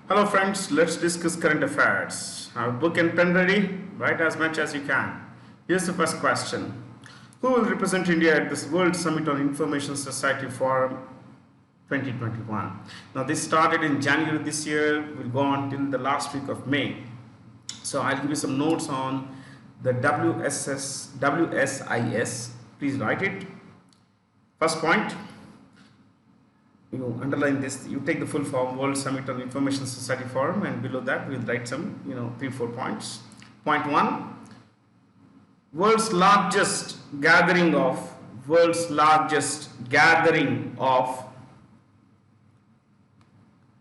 Hello friends, let's discuss current affairs. Have a book and pen ready? Write as much as you can. Here's the first question. Who will represent India at this World Summit on Information Society Forum 2021? Now this started in January this year, will go on till the last week of May. So I'll give you some notes on the WSIS. Please write it. First point. You underline this, you take the full form World Summit on Information Society Forum, and below that we'll write some 3-4 points. Point 1, world's largest gathering of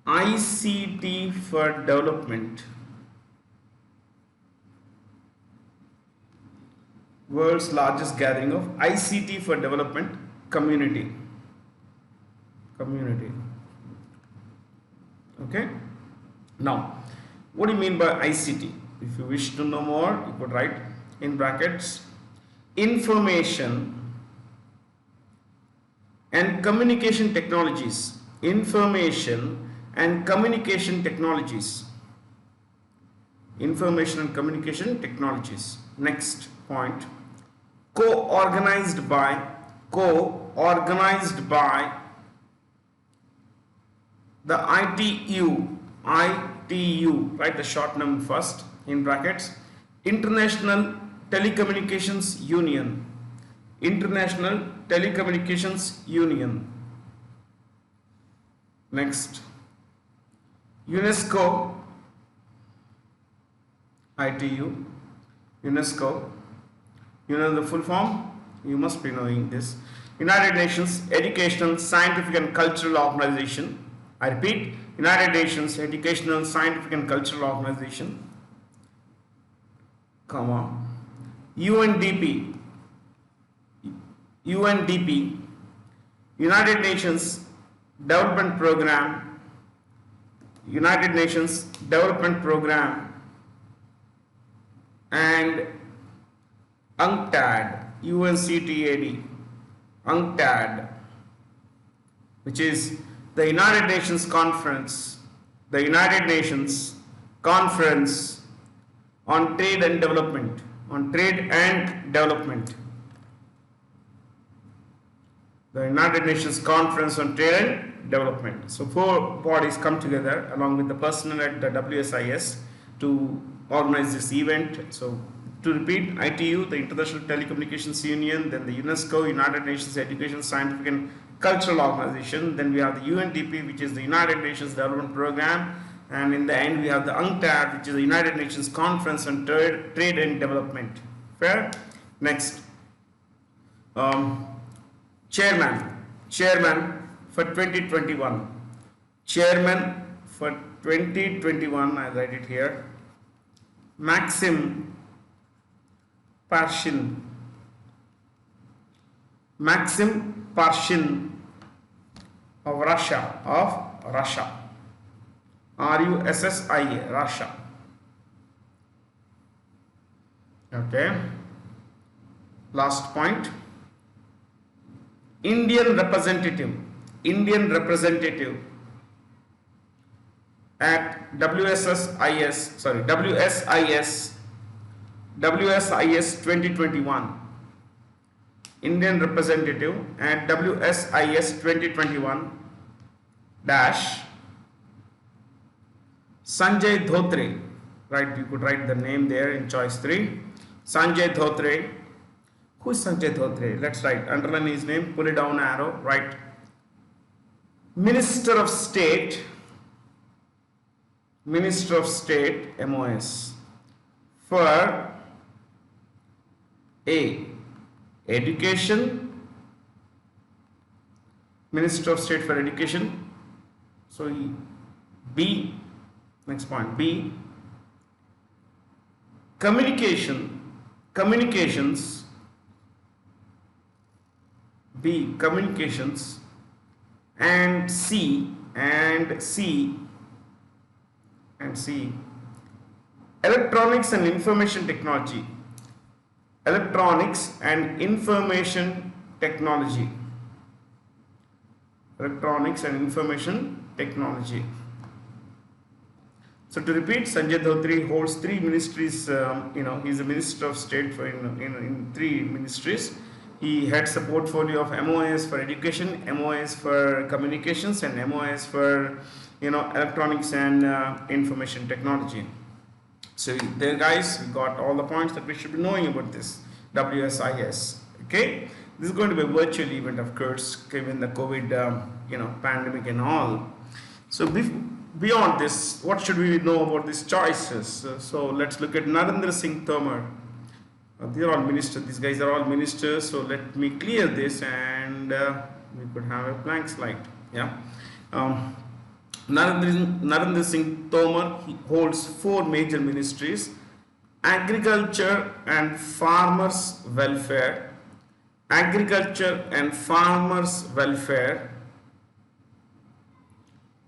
ICT for development. World's largest gathering of ICT for development community. Okay, now what do you mean by ICT? If you wish to know more, you could write in brackets information and communication technologies. Information and communication technologies. Next point, co-organized by the ITU, write the short name first in brackets, International Telecommunications Union. Next, UNESCO, ITU, UNESCO, you know the full form? You must be knowing this. United Nations Educational, Scientific and Cultural Organization. I repeat, United Nations Educational, Scientific and Cultural Organization, UNDP, United Nations Development Program, and UNCTAD, which is the United Nations Conference on Trade and Development. The United Nations Conference on Trade and Development. So 4 bodies come together along with the personnel at the WSIS to organize this event. So to repeat, ITU, the International Telecommunications Union, then the UNESCO, United Nations Education, Scientific and Cultural Organization, then we have the UNDP, which is the United Nations Development Program, and in the end we have the UNCTAD, which is the United Nations Conference on Trade and Development. Fair? Next, chairman for 2021. I write it here, Maxim Parshin of Russia, RUSSIA, Russia. Okay. Last point, Indian representative at WSIS 2021. Indian representative at WSIS 2021 dash Sanjay Dhotre, right? You could write the name there in choice 3. Sanjay Dhotre. Who is Sanjay Dhotre? Let's write, underline his name, pull it down arrow, right? Minister of State, MOS, for A, Education, Minister of State for Education. So B, next point, B, Communications, B, Communications, and C, Electronics and Information Technology. Electronics and Information Technology. So to repeat, Sanjay Dhotri holds three ministries. He's a minister of state for in three ministries. He heads a portfolio of MOIs for education, MOIs for communications, and MOIs for electronics and information technology. So there, guys, we got all the points that we should be knowing about this WSIS. Okay, this is going to be a virtual event, of course, given the COVID pandemic and all. So beyond this, what should we know about these choices? So let's look at Narendra Singh Tomar. These are all ministers. These guys are all ministers. So let me clear this, and we could have a blank slide. Yeah. Narendra Singh Tomar, he holds four major ministries: agriculture and farmers welfare, agriculture and farmers welfare.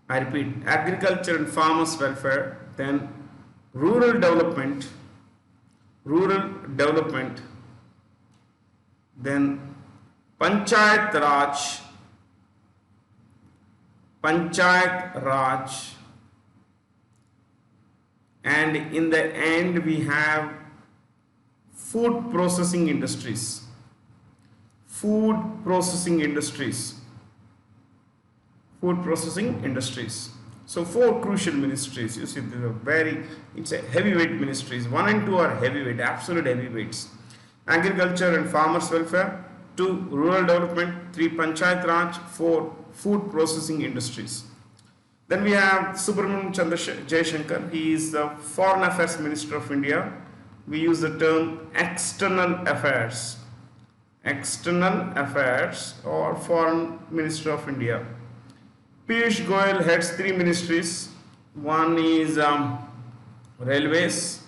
I repeat, agriculture and farmers welfare, then rural development, then Panchayat Raj, and in the end we have food processing industries. So four crucial ministries. You see, these are it's a heavyweight ministries. 1 and 2 are heavyweight, absolute heavyweights. Agriculture and farmers welfare, 2 rural development, 3 Panchayat Raj, 4 food processing industries. Then we have Subramanian Chandra Jaishankar. He is the Foreign Affairs Minister of India. We use the term external affairs or Foreign Minister of India. Piyush Goyal heads 3 ministries. One is railways.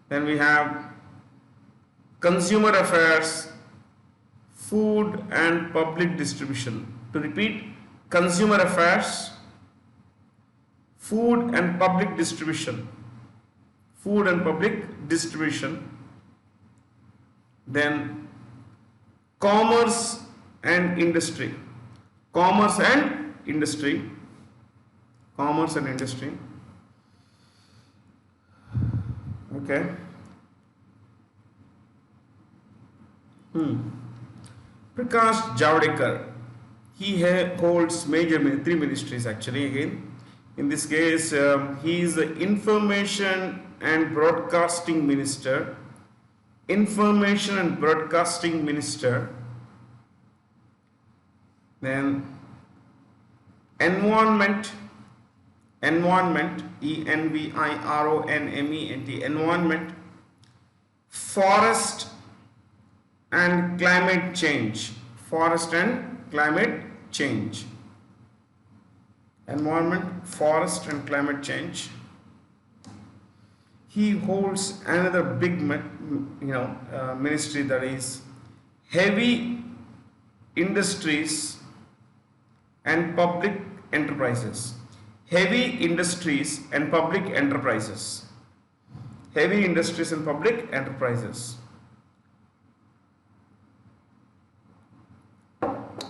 Then we have consumer affairs, food and public distribution. To repeat, consumer affairs, food and public distribution. Then commerce and industry. Okay. Prakash Javadekar, he holds 3 ministries actually. Again, in this case, he is the Information and Broadcasting Minister. Then Environment, ENVIRONMENT, Environment, Forest and Climate Change. Environment, forest and climate change. He holds another big ministry, that is heavy industries and public enterprises.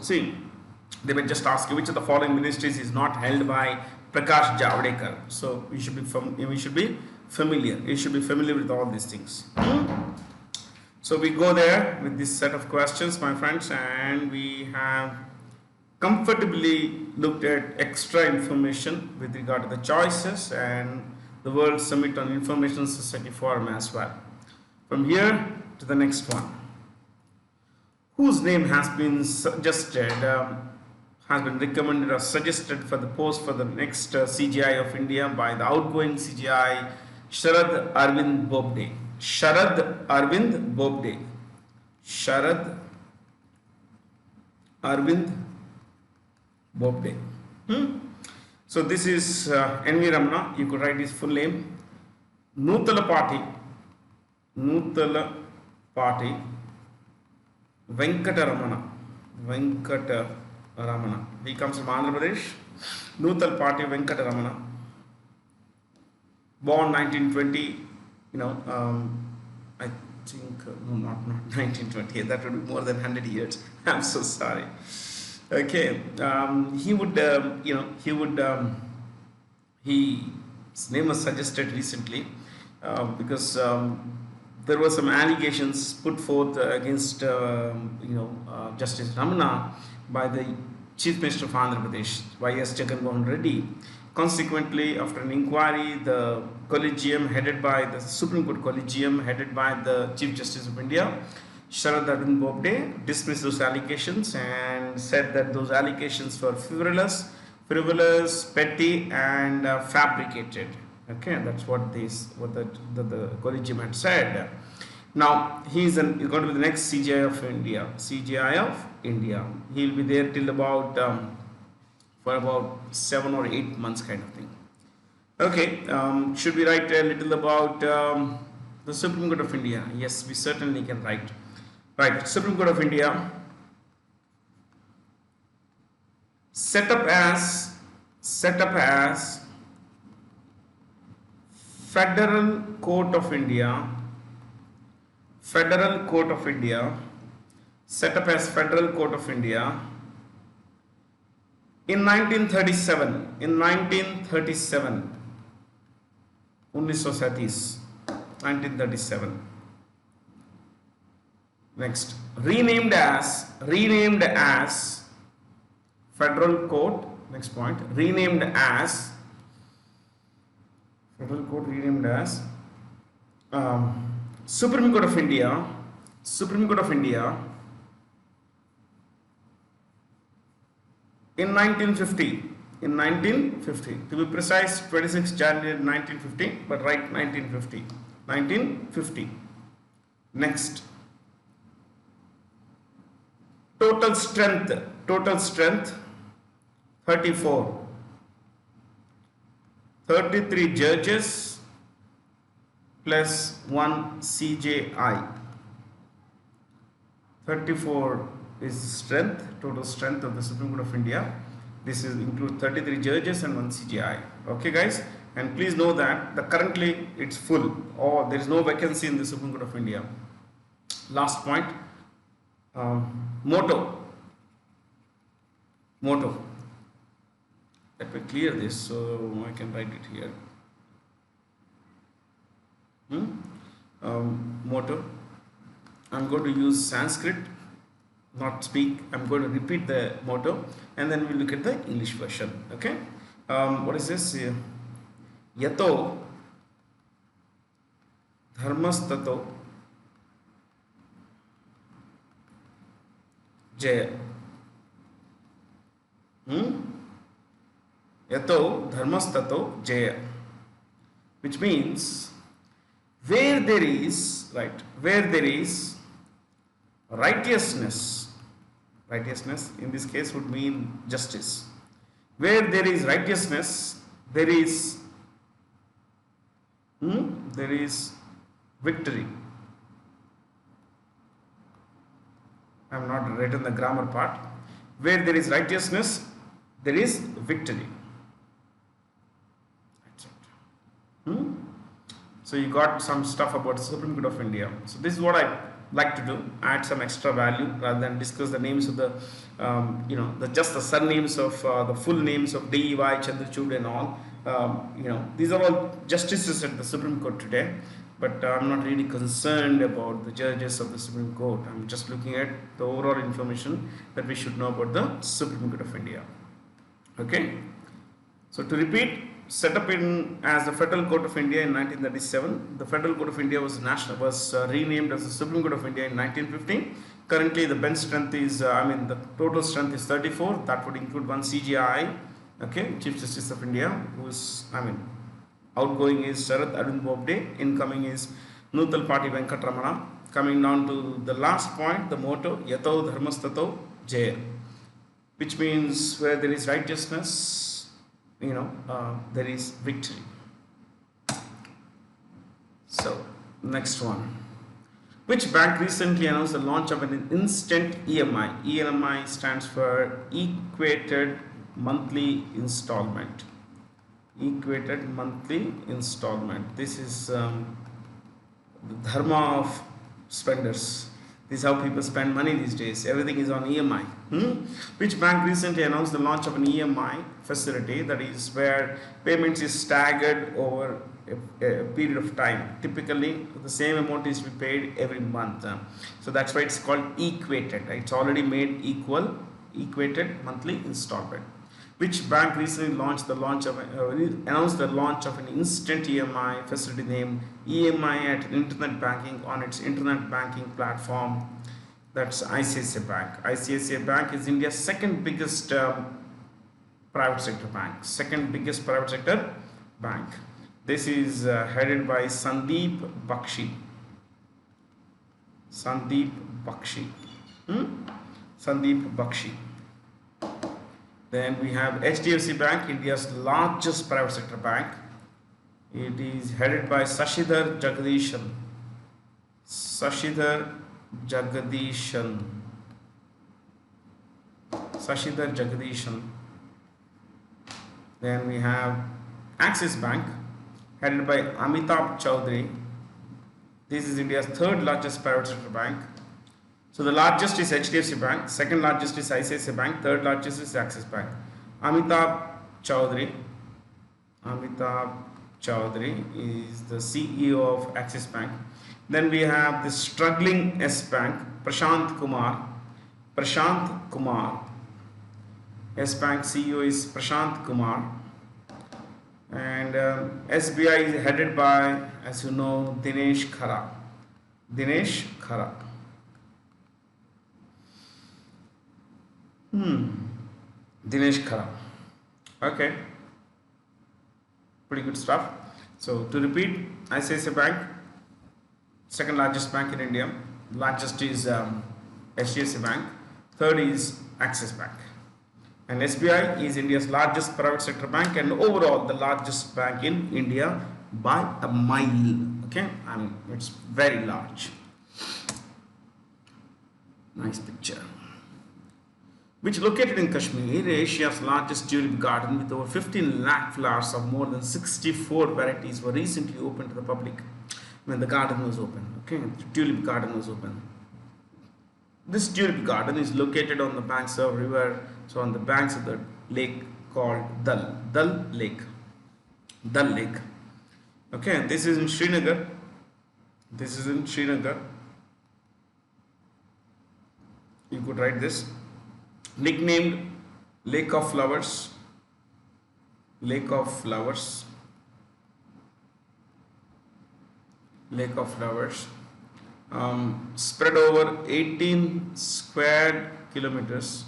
See, they may just ask you which of the following ministries is not held by Prakash Javadekar. So you should be familiar. You should be familiar with all these things. So we go there with this set of questions, my friends, and we have comfortably looked at extra information with regard to the choices and the World Summit on Information Society Forum as well. From here to the next one. Whose name has been recommended or suggested for the post for the next CGI of India by the outgoing CGI Sharad Arvind Bobde. So this is N.V. Ramana. You could write his full name. Nutala Party Venkataramana. He comes from Andhra Pradesh. Nutal Party Venkataramana. Born 1920. I think not 1920. That would be more than 100 years. I'm so sorry. Okay, he would, his name was suggested recently because there were some allegations put forth against, Justice Ramana by the Chief Minister of Andhra Pradesh, Y.S. Jagannath Reddy. Consequently, after an inquiry, the collegium headed by the Supreme Court collegium headed by the Chief Justice of India, Sharad Arvind Bobde, dismissed those allegations and said that those allegations were frivolous, petty, and fabricated. Okay, that's what the collegium had said. Now he's going to be the next CGI of India. CGI of India. He'll be there till about for about 7 or 8 months, kind of thing. Okay, should we write a little about the Supreme Court of India? Yes, we certainly can write. Right, Supreme Court of India, set up as Federal Court of India, set up as Federal Court of India in 1937. 1937. Next, renamed as Federal Court. Next point, renamed as Federal Court, renamed as Supreme Court of India. In 1950. To be precise, 26 January 1950, but write 1950. Next, total strength 34. 33 judges plus 1 CJI. 34 is strength, total strength of the Supreme Court of India. This is include 33 judges and 1 CJI. Okay, guys, and please know that currently it's full, or there is no vacancy in the Supreme Court of India. Last point, motto. Let me clear this so I can write it here. Motto. I'm going to use Sanskrit, not speak. I'm going to repeat the motto and then we'll look at the English version. Okay. What is this? Yato dharmastato jaya. Yato dharmastato jaya, which means where there is righteousness in this case would mean justice. Where there is righteousness, there is victory. I have not written the grammar part. Where there is righteousness, there is victory. That's it. So you got some stuff about the Supreme Court of India. So this is what I like to do, add some extra value rather than discuss the names of the just the surnames of the full names of D.Y. Chandrachud and all. These are all justices at the Supreme Court today, but I'm not really concerned about the judges of the Supreme Court. I'm just looking at the overall information that we should know about the Supreme Court of India. Okay, so to repeat, set up as the Federal Court of India in 1937. The Federal Court of India was renamed as the Supreme Court of India in 1915. Currently, the bench strength is, the total strength is 34. That would include 1 CJI, okay, Chief Justice of India, who is, outgoing is Sharad Arvind Bobde, incoming is Nutal Party Venkat Ramana. Coming down to the last point, the motto, Yato Dharmastato Jaya, which means where there is righteousness, there is victory. So, next one. Which bank recently announced the launch of an instant EMI? EMI stands for Equated Monthly Installment. Equated Monthly Installment. This is the dharma of spenders. This is how people spend money these days. Everything is on EMI. Which bank recently announced the launch of an EMI facility, that is where payments is staggered over a period of time. Typically, the same amount is to be paid every month. So that's why it's called equated. It's already made equal, equated monthly installment. Which bank recently announced the launch of an instant EMI facility named EMI at internet banking on its internet banking platform? That's ICICI Bank. ICICI Bank is India's second biggest private sector bank. Second biggest private sector bank. This is headed by Sandeep Bakshi. Sandeep Bakshi. Sandeep Bakshi. Then we have HDFC Bank, India's largest private sector bank. It is headed by Sashidhar Jagdishan. Sashidhar Jagdishan. Sashidhar Jagdishan. Then we have Axis Bank, headed by Amitabh Chaudhary. This is India's third largest private sector bank. So the largest is HDFC Bank, second largest is ICICI Bank, third largest is Axis Bank. Amitabh Chaudhary is the CEO of Axis Bank. Then we have the struggling S Bank, Prashant Kumar. S Bank CEO is Prashant Kumar. And SBI is headed by, as you know, Dinesh Khara. Dinesh Khara. Okay. Pretty good stuff. So to repeat, ICICI Bank, second largest bank in India. Largest is HDFC Bank. Third is Axis Bank. And SBI is India's largest private sector bank and overall the largest bank in India by a mile. Okay, I mean it's very large. Nice picture. Which located in Kashmir, Asia's largest tulip garden with over 15 lakh flowers of more than 64 varieties were recently opened to the public when the garden was open. Okay, the tulip garden was open. This tulip garden is located on the banks of river, so on the banks of the lake called Dal Lake. Okay, this is in Srinagar. You could write this. Nicknamed Lake of Flowers. Spread over 18 square kilometers.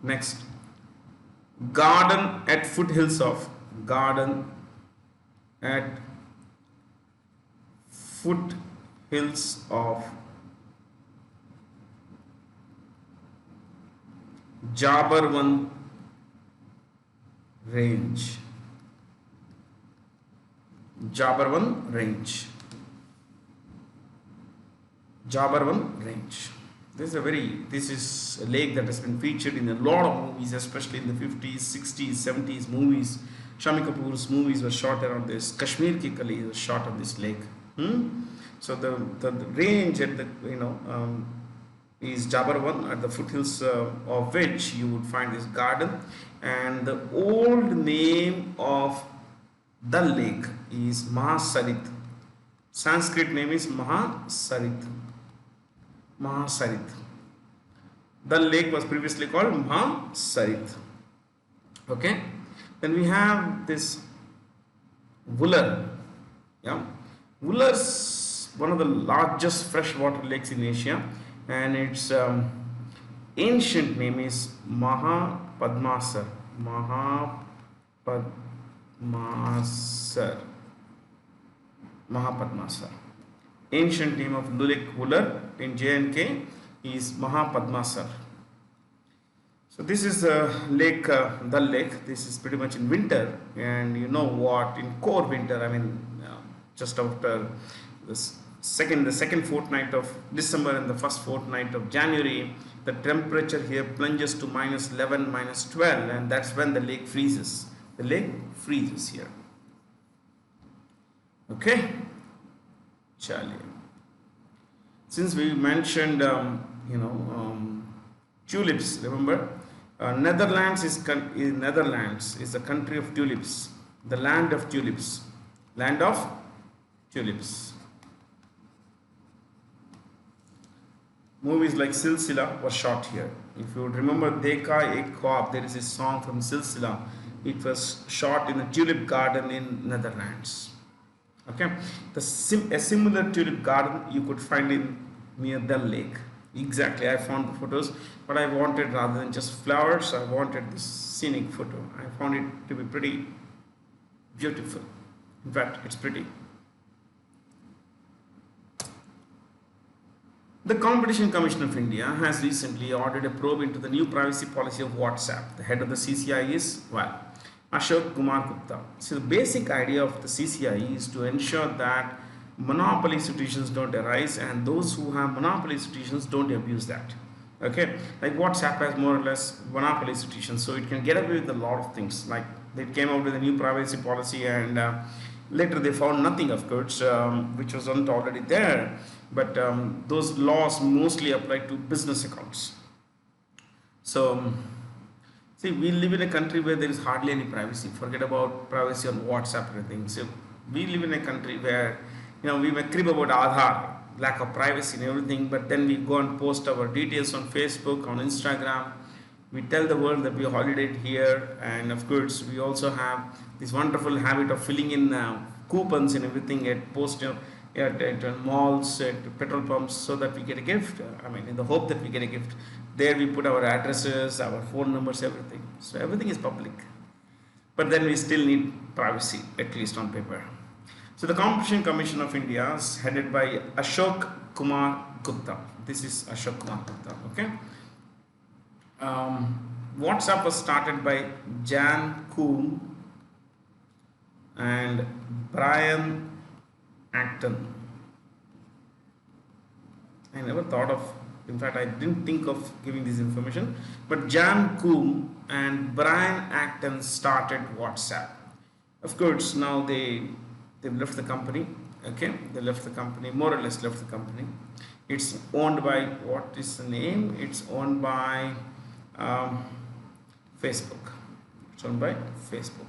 Next, garden at foothills of Jabarwan range. This is a lake that has been featured in a lot of movies, especially in the 50s, 60s, 70s movies. Shami Kapoor's movies were shot around this. Kashmir Ki Kali was shot on this lake. So the range at the is Jabarwan, at the foothills of which you would find this garden, and the old name of the lake is Mahasarit. Sanskrit name is Mahasarit. The lake was previously called Mahasarit. Okay. Then we have this Wular. Wullar's one of the largest freshwater lakes in Asia, and its ancient name is Mahapadmasar. Ancient name of Lake Wular in J&K is Mahapadmasar. So this is the lake, Dal Lake. This is pretty much in winter, and you know what? In core winter, I mean, just after the second fortnight of December and the first fortnight of January, the temperature here plunges to -11, -12, and that's when the lake freezes. The lake freezes here. Okay, Charlie. Since we mentioned, tulips, remember, Netherlands is the country of tulips, the land of tulips, land of tulips. Movies like Silsila were shot here. If you would remember Dekha Ek Khwab, there is a song from Silsila. It was shot in a tulip garden in Netherlands. Okay, a similar tulip garden you could find in near Dal Lake. Exactly, I found the photos, but I wanted, rather than just flowers, I wanted this scenic photo. I found it to be pretty beautiful. In fact, it's pretty. The Competition Commission of India has recently ordered a probe into the new privacy policy of WhatsApp. The head of the CCI is, Ashok Kumar Gupta. So the basic idea of the CCI is to ensure that monopoly situations don't arise and those who have monopoly situations don't abuse that. Okay, like WhatsApp has more or less monopoly situations, so it can get away with a lot of things. Like they came out with a new privacy policy and later they found nothing, of course, which wasn't already there. But those laws mostly apply to business accounts. So, see, we live in a country where there is hardly any privacy. Forget about privacy on WhatsApp and everything. So, we live in a country where, we may crib about Aadhaar, lack of privacy and everything, but then we go and post our details on Facebook, on Instagram. We tell the world that we holidayed here, and of course, we also have this wonderful habit of filling in coupons and everything at at malls, at petrol pumps, so that we get a gift. In the hope that we get a gift. There we put our addresses, our phone numbers, everything. So everything is public. But then we still need privacy, at least on paper. So the Competition Commission of India is headed by Ashok Kumar Gupta. This is Ashok Kumar Gupta, okay? WhatsApp was started by Jan Koum and Brian Acton. I never thought of, in fact, I didn't think of giving this information, but Jan Koum and Brian Acton started WhatsApp. Of course, now they've left the company. Okay, they left the company, more or less left the company. It's owned by, what is the name? It's owned by Facebook. It's owned by Facebook.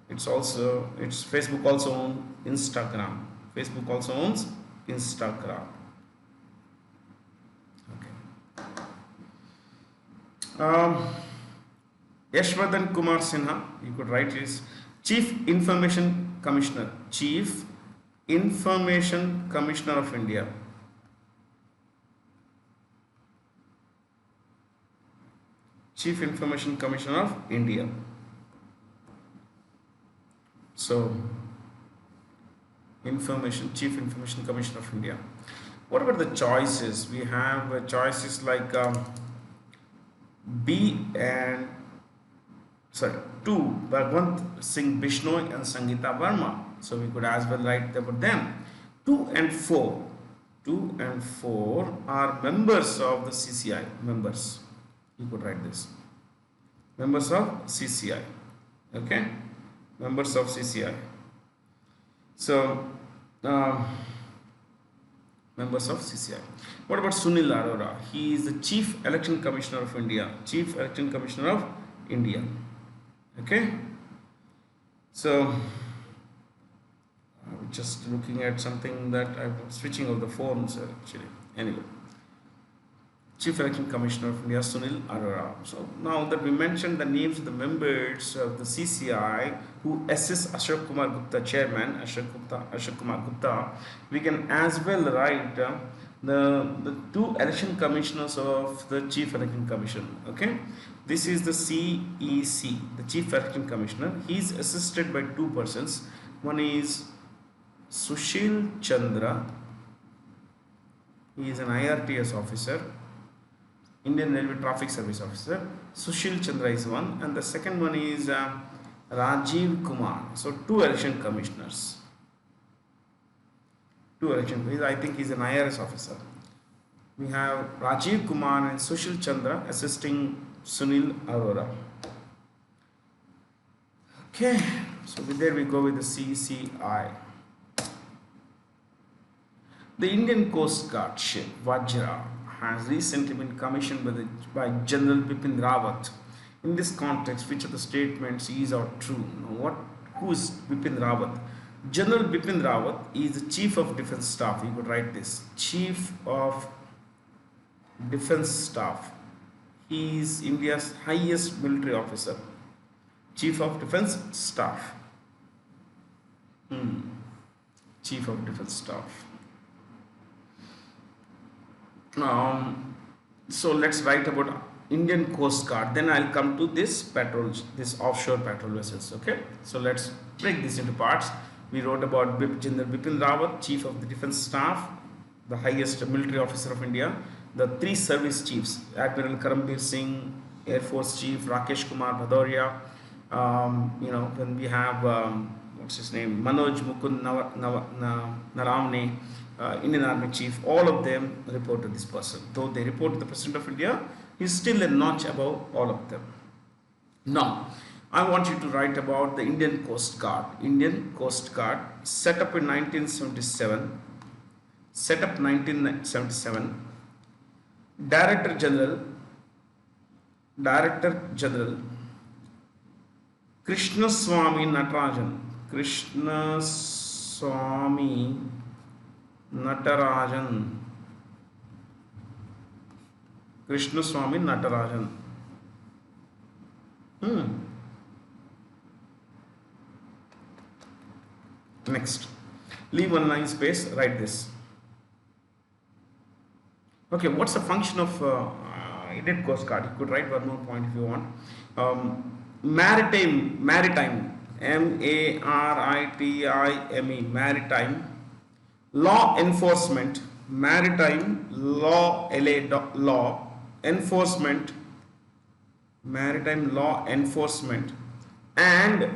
Facebook also owns Instagram. Facebook also owns Instagram. Okay. Yashwardhan Kumar Sinha, you could write his Chief Information Commissioner. Chief Information Commissioner of India. Chief Information Commissioner of India. So, Chief Information Commissioner of India. What about the choices? We have choices like two, Bhagwant Singh Bishnoi and Sangeeta Verma. So we could as well write about them. 2 and 4 are members of the CCI. Members. You could write this. Members of CCI. Okay. Members of CCI. So, members of CCI. What about Sunil Arora? He is the Chief Election Commissioner of India. Chief Election Commissioner of India. Okay. So, just looking at something that I'm switching off the phones actually. Anyway. Chief Election Commissioner of India, Sunil Arora. So now that we mentioned the names of the members of the CCI who assist Ashok Kumar Gupta, Chairman Ashok Kumar Gupta, we can as well write the two election commissioners of the Chief Election Commission. Okay, this is the CEC, the Chief Election Commissioner. He is assisted by two persons. One is Sushil Chandra. He is an IRTS officer, Indian Railway Traffic Service officer. Sushil Chandra is one, and the second one is Rajiv Kumar. So two election commissioners. I think he's an IRS officer. We have Rajiv Kumar and Sushil Chandra assisting Sunil Arora. Okay, so with there we go with the CCI. The Indian Coast Guard ship Vajra has recently been commissioned by General Bipin Rawat. In this context, which of the statements is or true? Now, who is Bipin Rawat? General Bipin Rawat is the Chief of Defence Staff. You could write this. Chief of Defence Staff. He is India's highest military officer. Chief of Defence Staff. Chief of Defence Staff. So let's write about Indian Coast Guard. Then I'll come to this offshore patrol vessels. Okay. So let's break this into parts. We wrote about General Bipin Rawat, Chief of the Defence Staff, the highest military officer of India. The three service chiefs: Admiral Karambir Singh, Air Force Chief Rakesh Kumar Bhadauria. Then we have what's his name, Manoj Mukund Naravne, Indian Army Chief. All of them report to this person. Though they report to the President of India, he's still a notch above all of them. Now, I want you to write about the Indian Coast Guard. Indian Coast Guard, set up in 1977. Director General Krishnaswamy Natarajan. Next, leave one line space, write this. Okay, what's the function of Indian Coast Guard? You could write one more point if you want. Maritime, M-A-R-I-T-I-M-E, maritime, law enforcement, maritime law, law enforcement, maritime law enforcement, and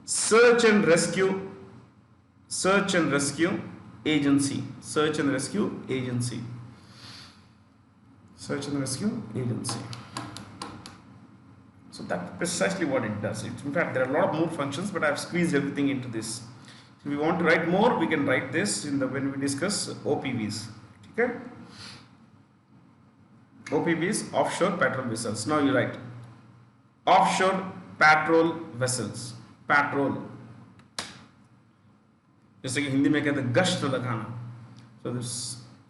search and rescue agency. Search and rescue agency. So that's precisely what it does. In fact, there are a lot of more functions, but I've squeezed everything into this. If we want to write more, we can write this when we discuss OPVs. Okay? OPVs, offshore patrol vessels. Now you write offshore patrol vessels. Patrol. जैसे कि हिंदी में कहते हैं गश्त लगाना. So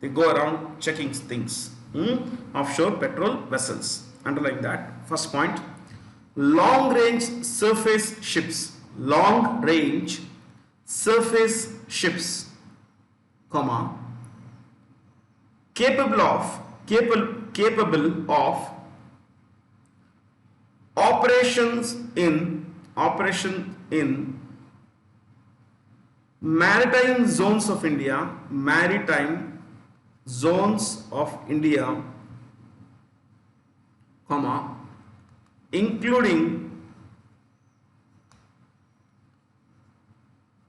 they go around checking things. Offshore patrol vessels. Underline that. First point. Long range surface ships. Long range surface ships, comma, capable of operation in maritime zones of India, comma, including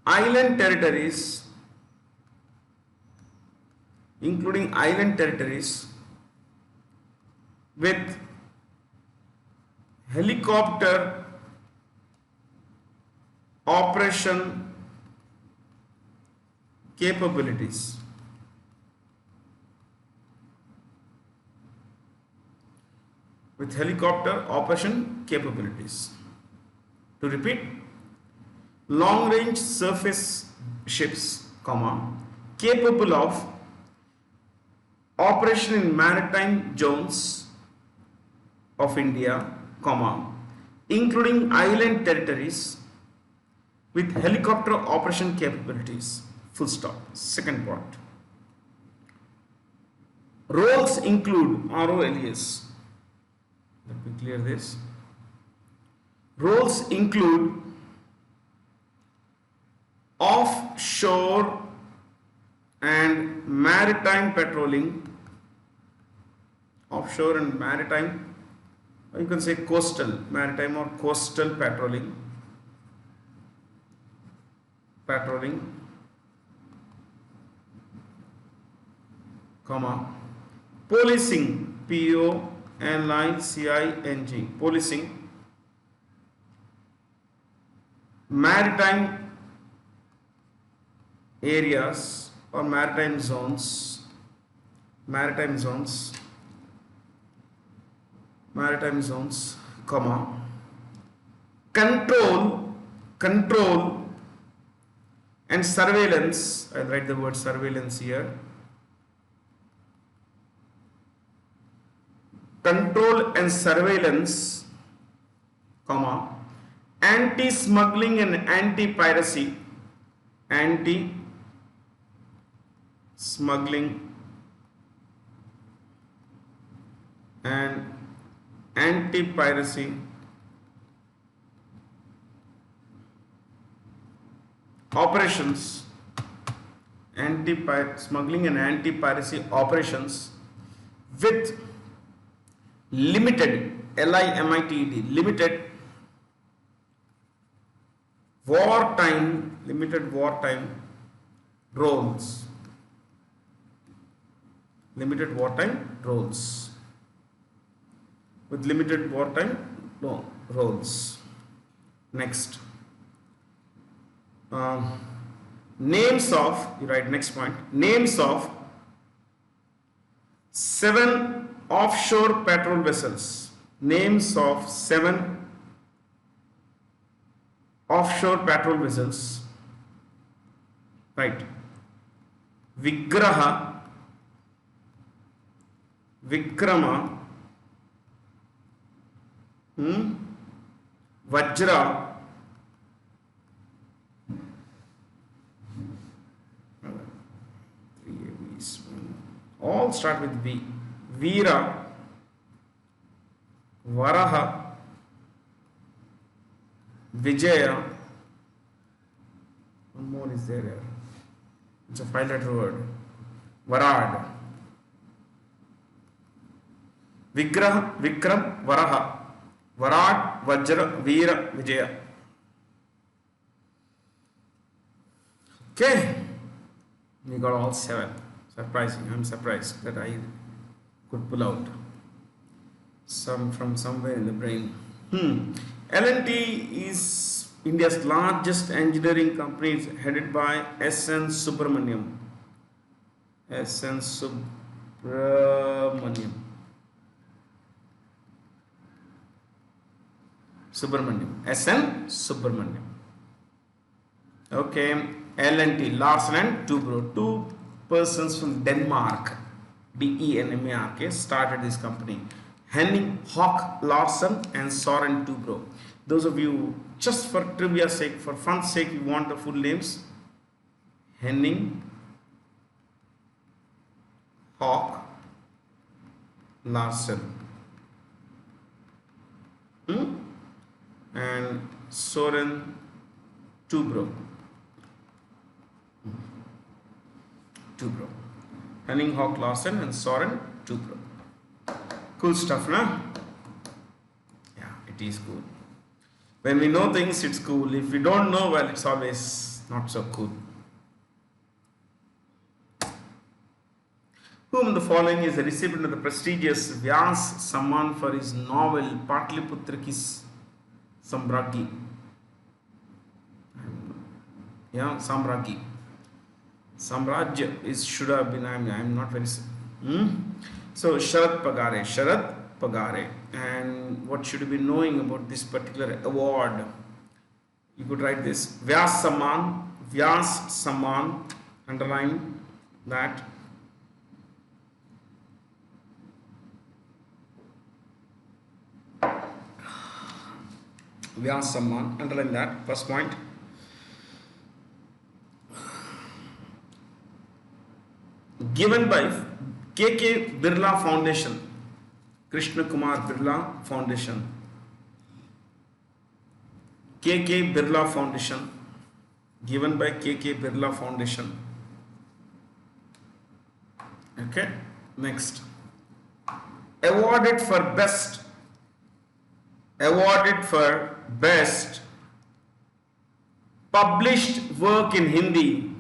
island territories, with helicopter operation capabilities. With helicopter operation capabilities. To repeat, long range surface ships, comma, capable of operation in maritime zones of India, comma, including island territories with helicopter operation capabilities, full stop. Second point. Roles include ROLES. Let me clear this. Roles include offshore and maritime patrolling, offshore and maritime, or you can say coastal, maritime or coastal patrolling, comma, policing, POLICING, policing, maritime areas or maritime zones, comma, control and surveillance. I'll write the word surveillance here. Control and surveillance, comma, anti-smuggling and anti-piracy, anti-smuggling and anti-piracy operations, anti-smuggling and anti-piracy operations with limited, limited, limited wartime roles, with limited wartime roles. Next, names of, you write next point, names of 7 offshore patrol vessels, names of 7 offshore patrol vessels, right? Vikrama, Vajra, all start with V. Veera, Varaha, Vijaya. One more is there. It's a 5-letter word. Varad. Vikram, Varaha. Varad, Vajra, Veera, Vijaya. Okay. We got all 7. Surprising. I'm surprised that I could pull out some from somewhere in the brain. L&T is India's largest engineering company. It's headed by S.N. Subramaniam. S.N. Subramaniam. S.N. Subramaniam. Okay. L&T, Larsen and Toubro. 2 persons from Denmark, Denmark, started this company. Henning Hock Larsen and Soren Toubro. Those of you, just for trivia sake, for fun's sake, you want the full names. Henning Hock Larsen and Soren Toubro. Henning Hock Larsen and Soren Toubro. Cool stuff, na? Yeah, it is cool. When we know things, it's cool. If we don't know, well, it's always not so cool. Whom the following is a recipient of the prestigious Vyas Samman for his novel Patliputra Ki Samragi. Yeah, Samragi. Samrajya is should have been, I'm not very. So Sharad Pagare. And what should you be knowing about this particular award? You could write this Vyas Samman, underline that. Vyas Samman, underline that, first point. Given by K.K. Birla Foundation, Krishna Kumar Birla Foundation, K.K. Birla Foundation, given by K.K. Birla Foundation. Okay, next. Awarded for best published work in Hindi,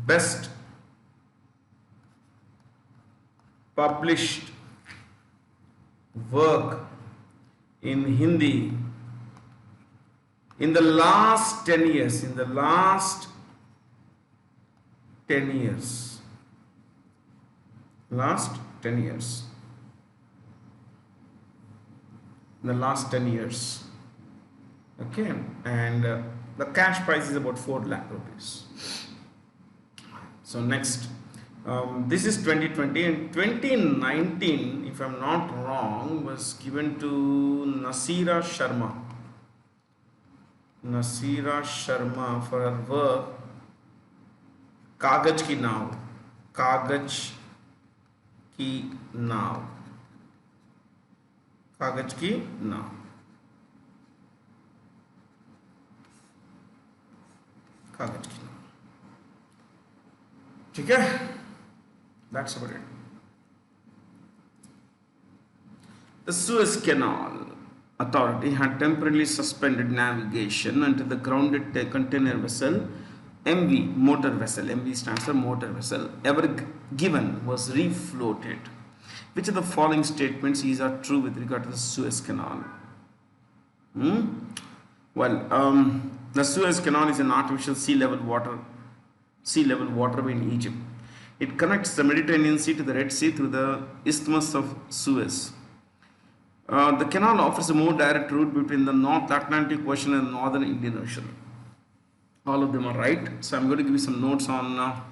best published work in Hindi In the last 10 years, in the last 10 years, last 10 years, in the last 10 years, okay, and the cash price is about 4 lakh rupees. So next, this is 2020, and 2019, if I'm not wrong, was given to Nasira Sharma. Nasira Sharma for her work Kagaj Ki Naav. Kagaj Ki Naav. Kagaj Ki Naav. Kagaj Ki Naav. ठीक है? That's about it. The Suez Canal Authority had temporarily suspended navigation until the grounded container vessel MV, motor vessel, MV stands for motor vessel, Ever Given was refloated. Which of the following statements are true with regard to the Suez Canal? Well, the Suez Canal is an artificial sea level waterway in Egypt. It connects the Mediterranean Sea to the Red Sea through the Isthmus of Suez. The canal offers a more direct route between the North Atlantic Ocean and the Northern Indian Ocean. All of them are right. So I'm going to give you some notes on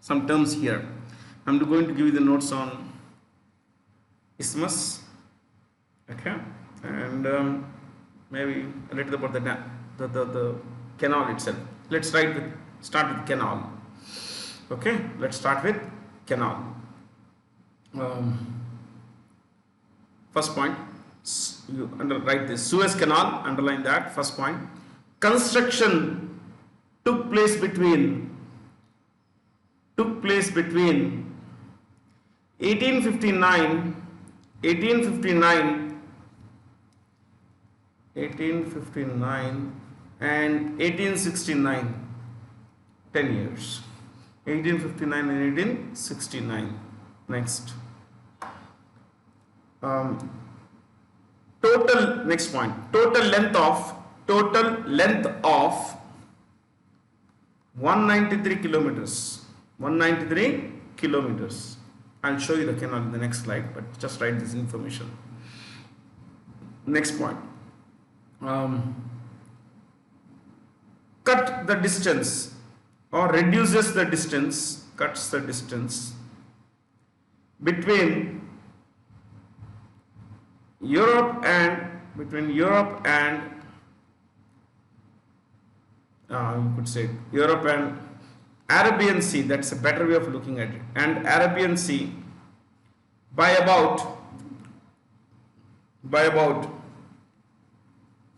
some terms here. I'm going to give you the notes on Isthmus, okay, and maybe a little about the canal itself. Let's start with canal. Okay, let's start with canal. First point, you write this Suez Canal, underline that. First point, construction took place between 1859 and 1869, 10 years. 1859 and 1869. Next. Next point, total length of 193 kilometers. 193 kilometers. I'll show you the canal in the next slide, but just write this information. Next point. Cut the distance or reduces the distance, cuts the distance between Europe and you could say Europe and Arabian Sea, that's a better way of looking at it, and Arabian Sea by about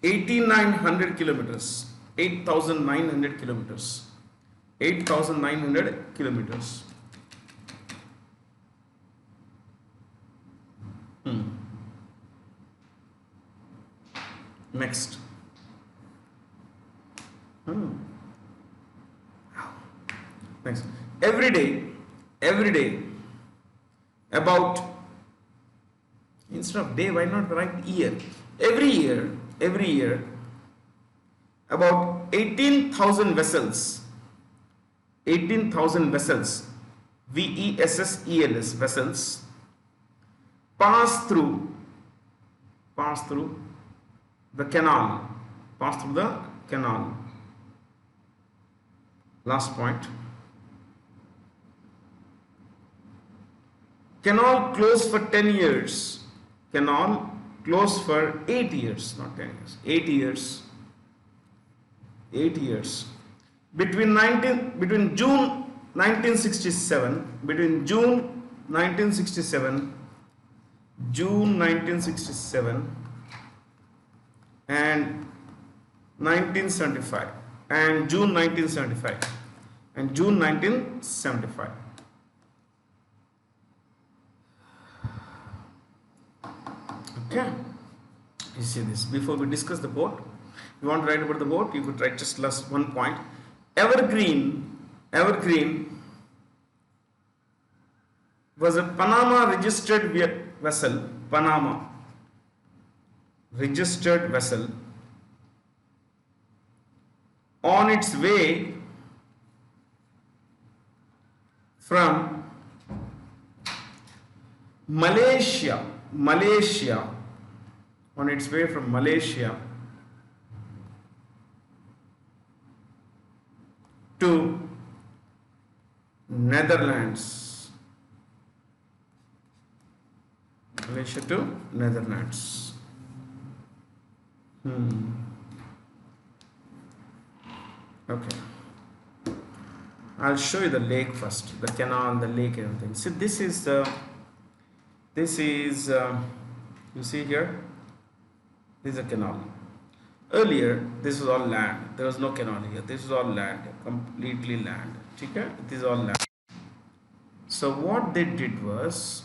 8,900 kilometers, 8,900 kilometers, 8,900 kilometers. Next. Next. Every day, about, instead of day, why not write year? Every year, about 18,000 vessels, vessels, VESSELS, vessels, pass through the canal, Last point. Canal closed for 10 years. Canal closed for 8 years, not 10 years. 8 years. 8 years. Between June 1967, June 1967 and 1975 and June 1975. Okay, you see this. Before we discuss the boat, you want to write about the boat, you could write just last one point. Evergreen was a Panama registered vessel. Panama registered vessel on its way from Malaysia, on its way from Malaysia to Netherlands. Malaysia to Netherlands. Okay. I'll show you the lake first, the canal, the lake, and everything. See, this is you see here, this is a canal. Earlier, this was all land. There was no canal here. This is all land, completely land. Okay? This is all land. So what they did was,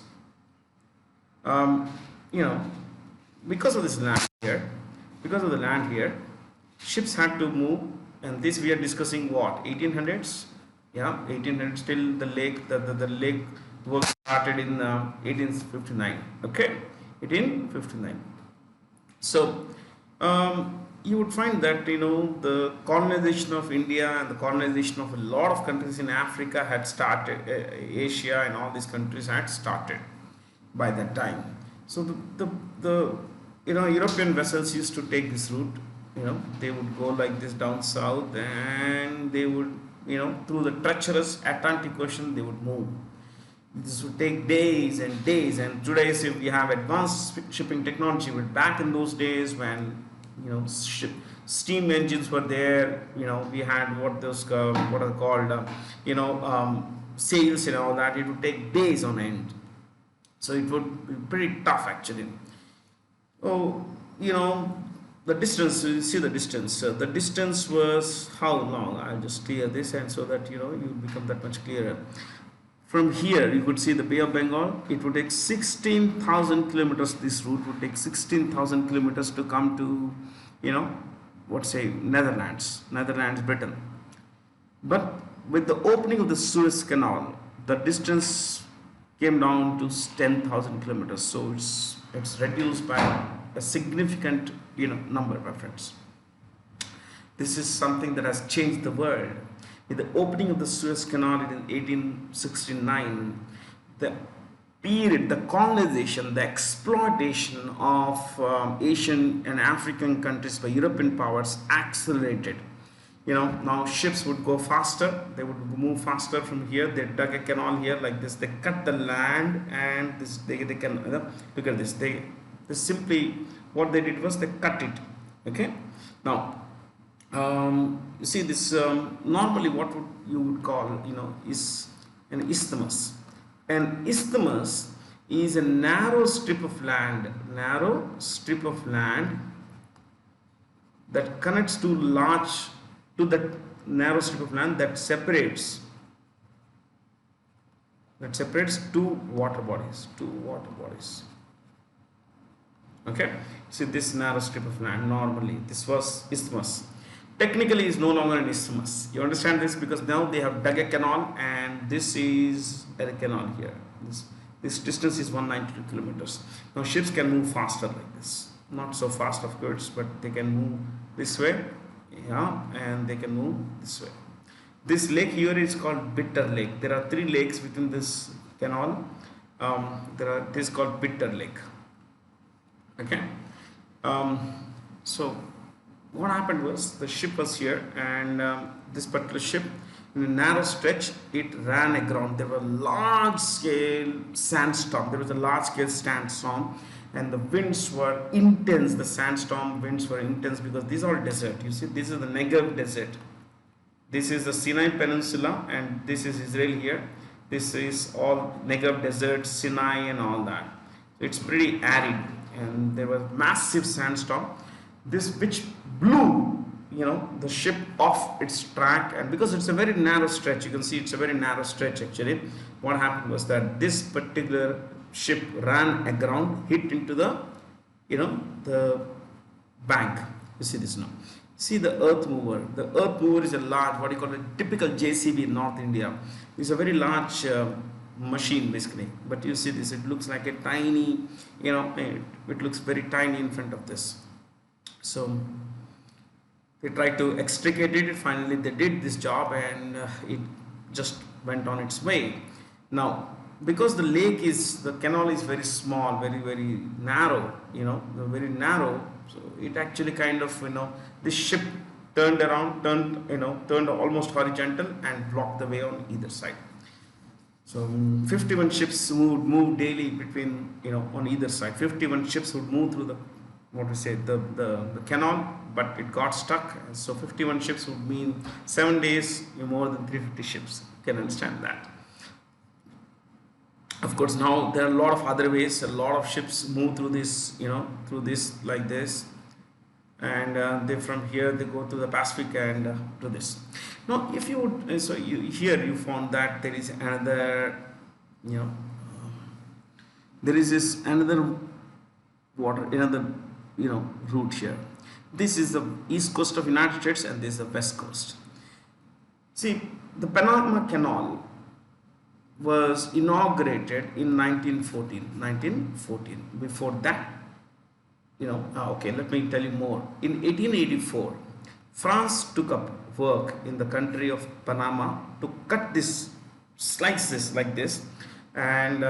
you know, because of this land here, because of the land here, ships had to move, and this we are discussing what, 1800s? Yeah, 1800s till the lake, the lake work started in 1859. Okay, 1859. So you would find that, you know, the colonization of India and the colonization of a lot of countries in Africa had started, Asia and all these countries had started by that time. So the you know, European vessels used to take this route. You know, they would go like this down south, and they would, you know, through the treacherous Atlantic Ocean they would move. This would take days and days, and today we have advanced shipping technology, but back in those days when, you know, steam engines were there, you know, we had what are called, you know, sails and all that. It would take days on end, so it would be pretty tough actually. Oh, you know, the distance, you see the distance. The distance was how long? I'll just clear this, and so that, you know, you will become that much clearer. From here, you could see the Bay of Bengal. It would take 16,000 kilometers. This route would take 16,000 kilometers to come to, you know, what say, Netherlands, Britain. But with the opening of the Suez Canal, the distance came down to 10,000 kilometers. So it's reduced by a significant, you know, number, my friends. This is something that has changed the world. With the opening of the Suez Canal in 1869, the period, the colonization, the exploitation of Asian and African countries by European powers accelerated. You know, now ships would go faster, they would move faster from here. They dug a canal here like this, they cut the land, and this they can look at this. They simply, what they did was they cut it. Okay, now you see this, normally what you would call, you know, is an isthmus. An isthmus is a narrow strip of land that connects to that narrow strip of land that separates two water bodies. Okay, see this narrow strip of land, normally this was isthmus. Technically is no longer an isthmus. You understand this, because now they have dug a canal, and this is a canal here. This distance is 192 kilometers. Now ships can move faster like this. Not so fast, of course, but they can move this way, yeah, and they can move this way. This lake here is called Bitter Lake. There are 3 lakes within this canal. This is called Bitter Lake. Okay. So what happened was, the ship was here, and this particular ship, in a narrow stretch, it ran aground. There was a large scale sandstorm, and the winds were intense. The sandstorm winds were intense, because these are all desert. You see, this is the Negev desert, this is the Sinai Peninsula, and this is Israel here. This is all Negev desert, Sinai and all that. So it's pretty arid, and there was massive sandstorm, which blew, you know, the ship off its track. And because it's a very narrow stretch, you can see it's a very narrow stretch actually, what happened was that this particular ship ran aground, hit into the, you know, the bank. You see this now. See the earth mover. The earth mover is a large, what you call a typical JCB in North India. It's a very large machine basically, but you see this, it looks like a tiny, you know, it looks very tiny in front of this. So They tried to extricate it. Finally, they did this job, and it just went on its way. Now, because the canal is very small, very narrow, very narrow. So it actually kind of, this ship turned around, turned almost horizontal and blocked the way on either side. So 51 ships moved daily between, on either side. 51 ships would move through the canal, but it got stuck. So 51 ships would mean 7 days, more than 350 ships. You can understand that. Of course, now there are a lot of other ways. A lot of ships move through this, through this like this, and they from here they go to the Pacific and to this. Now, if you would, so here you found that there is another, there is this another route here. This is the east coast of United States, and this is the west coast. See, the Panama Canal was inaugurated in 1914. Before that, okay, let me tell you more. In 1884, France took up work in the country of Panama to cut this, slice this like this, and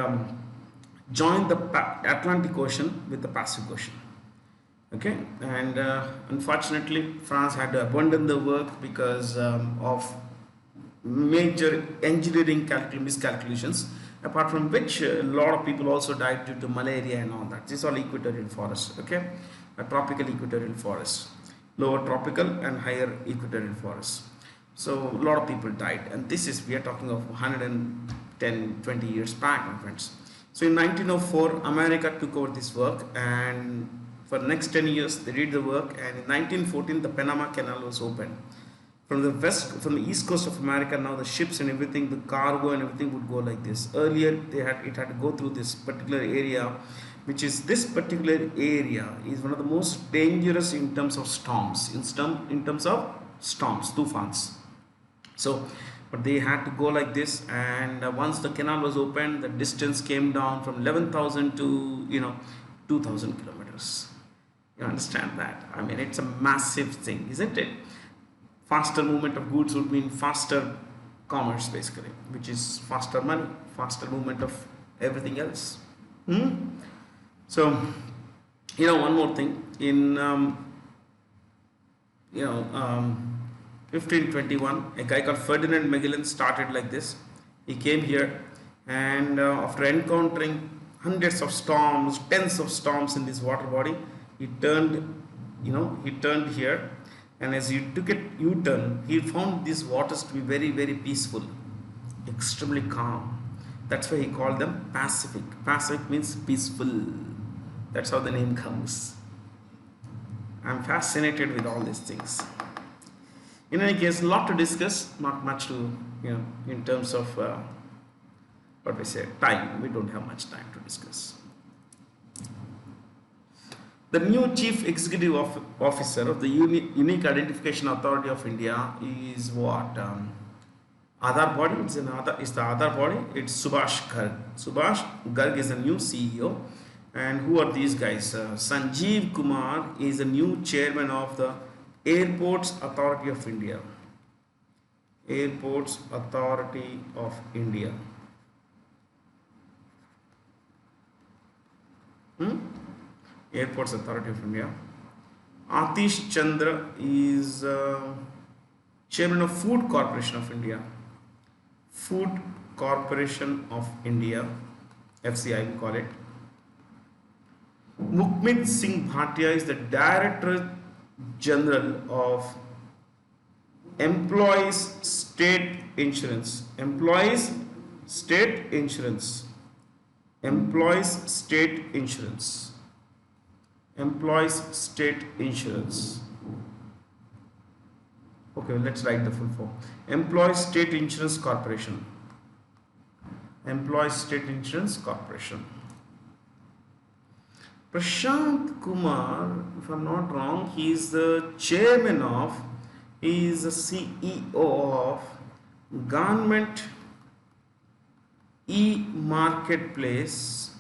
join the Atlantic Ocean with the Pacific Ocean. Okay, and unfortunately, France had to abandon the work because of major engineering miscalculations, apart from which a lot of people also died due to malaria and all that. This is all equatorial forest, okay, a tropical equatorial forest, lower tropical and higher equatorial forest. So a lot of people died, and this is, we are talking of 110-20 years back, my friends. So in 1904, America took over this work, and for the next 10 years they did the work, and in 1914 the Panama Canal was opened. From the east coast of America, now the ships and everything, the cargo and everything would go like this. Earlier, it had to go through this particular area, which is this particular area is one of the most dangerous in terms of storms, in terms of storms, tufans. So, but they had to go like this, and once the canal was opened, the distance came down from 11,000 to 2,000 kilometers. You understand that? I mean, it's a massive thing, isn't it? Faster movement of goods would mean faster commerce, basically, which is faster money, faster movement of everything else. So, one more thing. In 1521, a guy called Ferdinand Magellan started like this. He came here, and after encountering hundreds of storms, tens of storms in this water body, he turned here. And as he took a U-turn, he found these waters to be very peaceful, extremely calm. That's why he called them Pacific. Pacific means peaceful. That's how the name comes. I'm fascinated with all these things. In any case, a lot to discuss, not much to, in terms of time. We don't have much time to discuss. The new Chief Executive Officer of the Unique Identification Authority of India is what? Aadhaar body. It's the Aadhaar body. It's Subhash Garg. Subhash Garg is the new CEO. And who are these guys? Sanjeev Kumar is the new chairman of the Airports Authority of India. Airports Authority of India. Airports Authority of India. Atish Chandra is chairman of Food Corporation of India. Food Corporation of India, FCI we call it. Mukmit Singh Bhatia is the Director General of Employees State Insurance. Employees State Insurance. Employees State Insurance. Employees State Insurance. Okay, let's write the full form. Employees State Insurance Corporation. Employees State Insurance Corporation. Prashant Kumar, if I'm not wrong, he is the chairman of, he is the CEO of Government E-Marketplace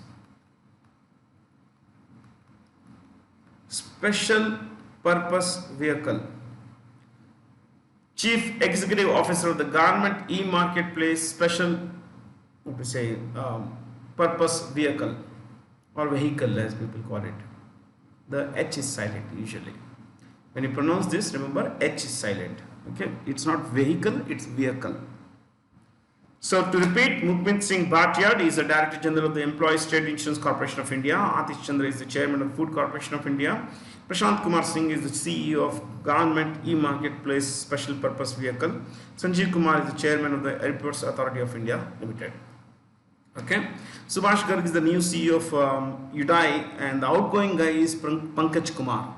Special Purpose Vehicle. Chief Executive Officer of the Government E-Marketplace Special, what to say, Purpose Vehicle or Vehicle as people call it. The H is silent usually. When you pronounce this, remember H is silent. Okay, it's not vehicle, it's vehicle. So to repeat, Mukmit Singh Bhatia is the Director General of the Employees Trade Insurance Corporation of India. Atish Chandra is the Chairman of the Food Corporation of India. Prashant Kumar Singh is the CEO of Government E-Marketplace Special Purpose Vehicle. Sanjeev Kumar is the Chairman of the Airports Authority of India Limited. Okay. Subhash Garg is the new CEO of Udai, and the outgoing guy is Pankaj Kumar.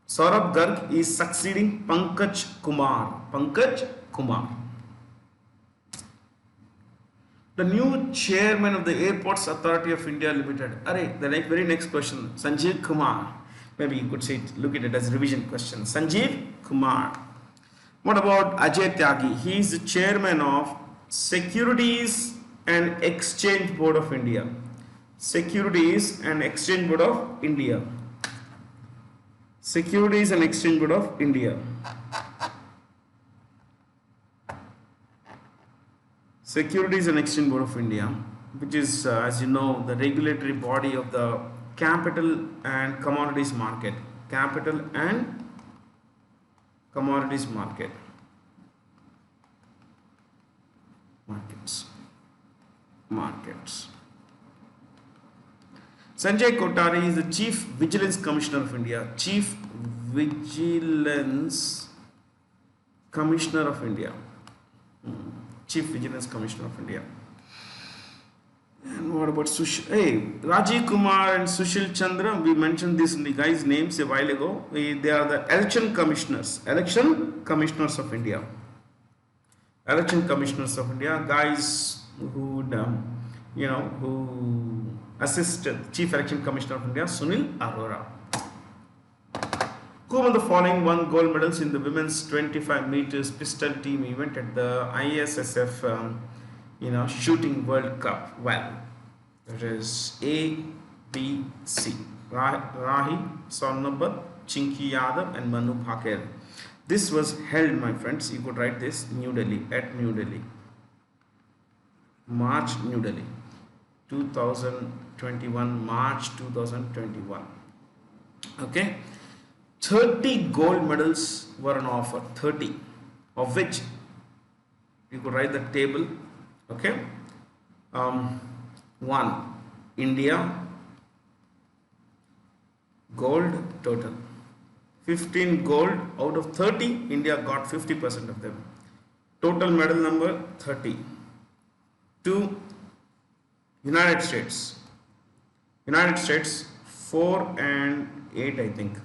Saurabh Garg is succeeding Pankaj Kumar. Pankaj Kumar. The new chairman of the Airports Authority of India Limited. The very next question. Sanjeev Kumar. Maybe you could say it, look at it as revision question. Sanjeev Kumar. What about Ajay Tyagi? He is the chairman of Securities and Exchange Board of India. Securities and Exchange Board of India. Securities and Exchange Board of India. Securities and Exchange Board of India, which is, as you know, the regulatory body of the capital and commodities market. Capital and commodities market. Markets. Sanjay Kothari is the Chief Vigilance Commissioner of India. Chief Vigilance Commissioner of India. Chief Vigilance Commissioner of India. And what about Rajiv Kumar and Sushil Chandra? We mentioned this in the guys' names a while ago. They are the election commissioners. Election commissioners of India. Election commissioners of India. Guys who would, who assisted Chief Election Commissioner of India, Sunil Arora. Who won the following 1 gold medals in the women's 25 meters pistol team event at the ISSF shooting World Cup? Well, it is A, B, C. Rahi, Sonnabat, Chinky Yadav and Manu Bhaker. This was held, my friends, you could write this, New Delhi, at New Delhi. March, New Delhi. 2021, March 2021. Okay. 30 gold medals were on offer, 30, of which you could write the table. Okay. 1, India, gold total. 15 gold out of 30, India got 50% of them. Total medal number 30. 2, United States. United States 4 and 8, I think.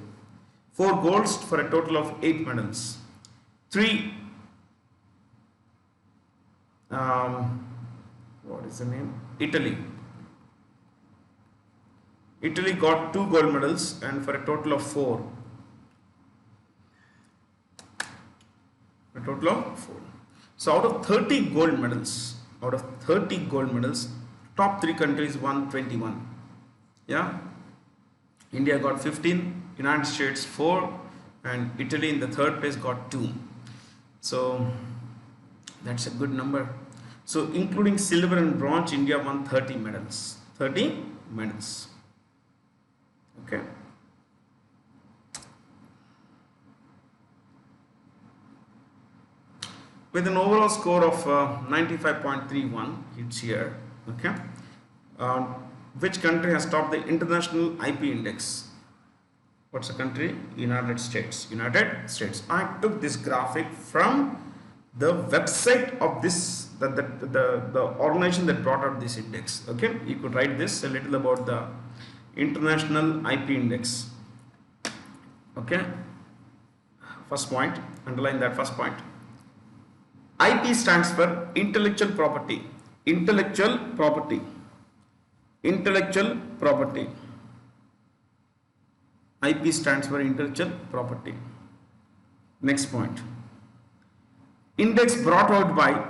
4 golds for a total of 8 medals. 3, what is the name? Italy. Italy got 2 gold medals and for a total of 4. A total of 4. So out of 30 gold medals, top 3 countries won 21. Yeah. India got 15, United States 4, and Italy in the 3rd place got 2. So that's a good number. So including silver and bronze, India won 30 medals. 30 medals. Okay. With an overall score of 95.31, it's here. Okay. Which country has topped the international IP index? What's the country? United States. United States. I took this graphic from the website of this, the organization that brought out this index. Okay, you could write this a little about the international IP index. Okay, first point, underline that first point. IP stands for intellectual property. Intellectual property. Intellectual property. IP stands for intellectual property. Next point. Index brought out by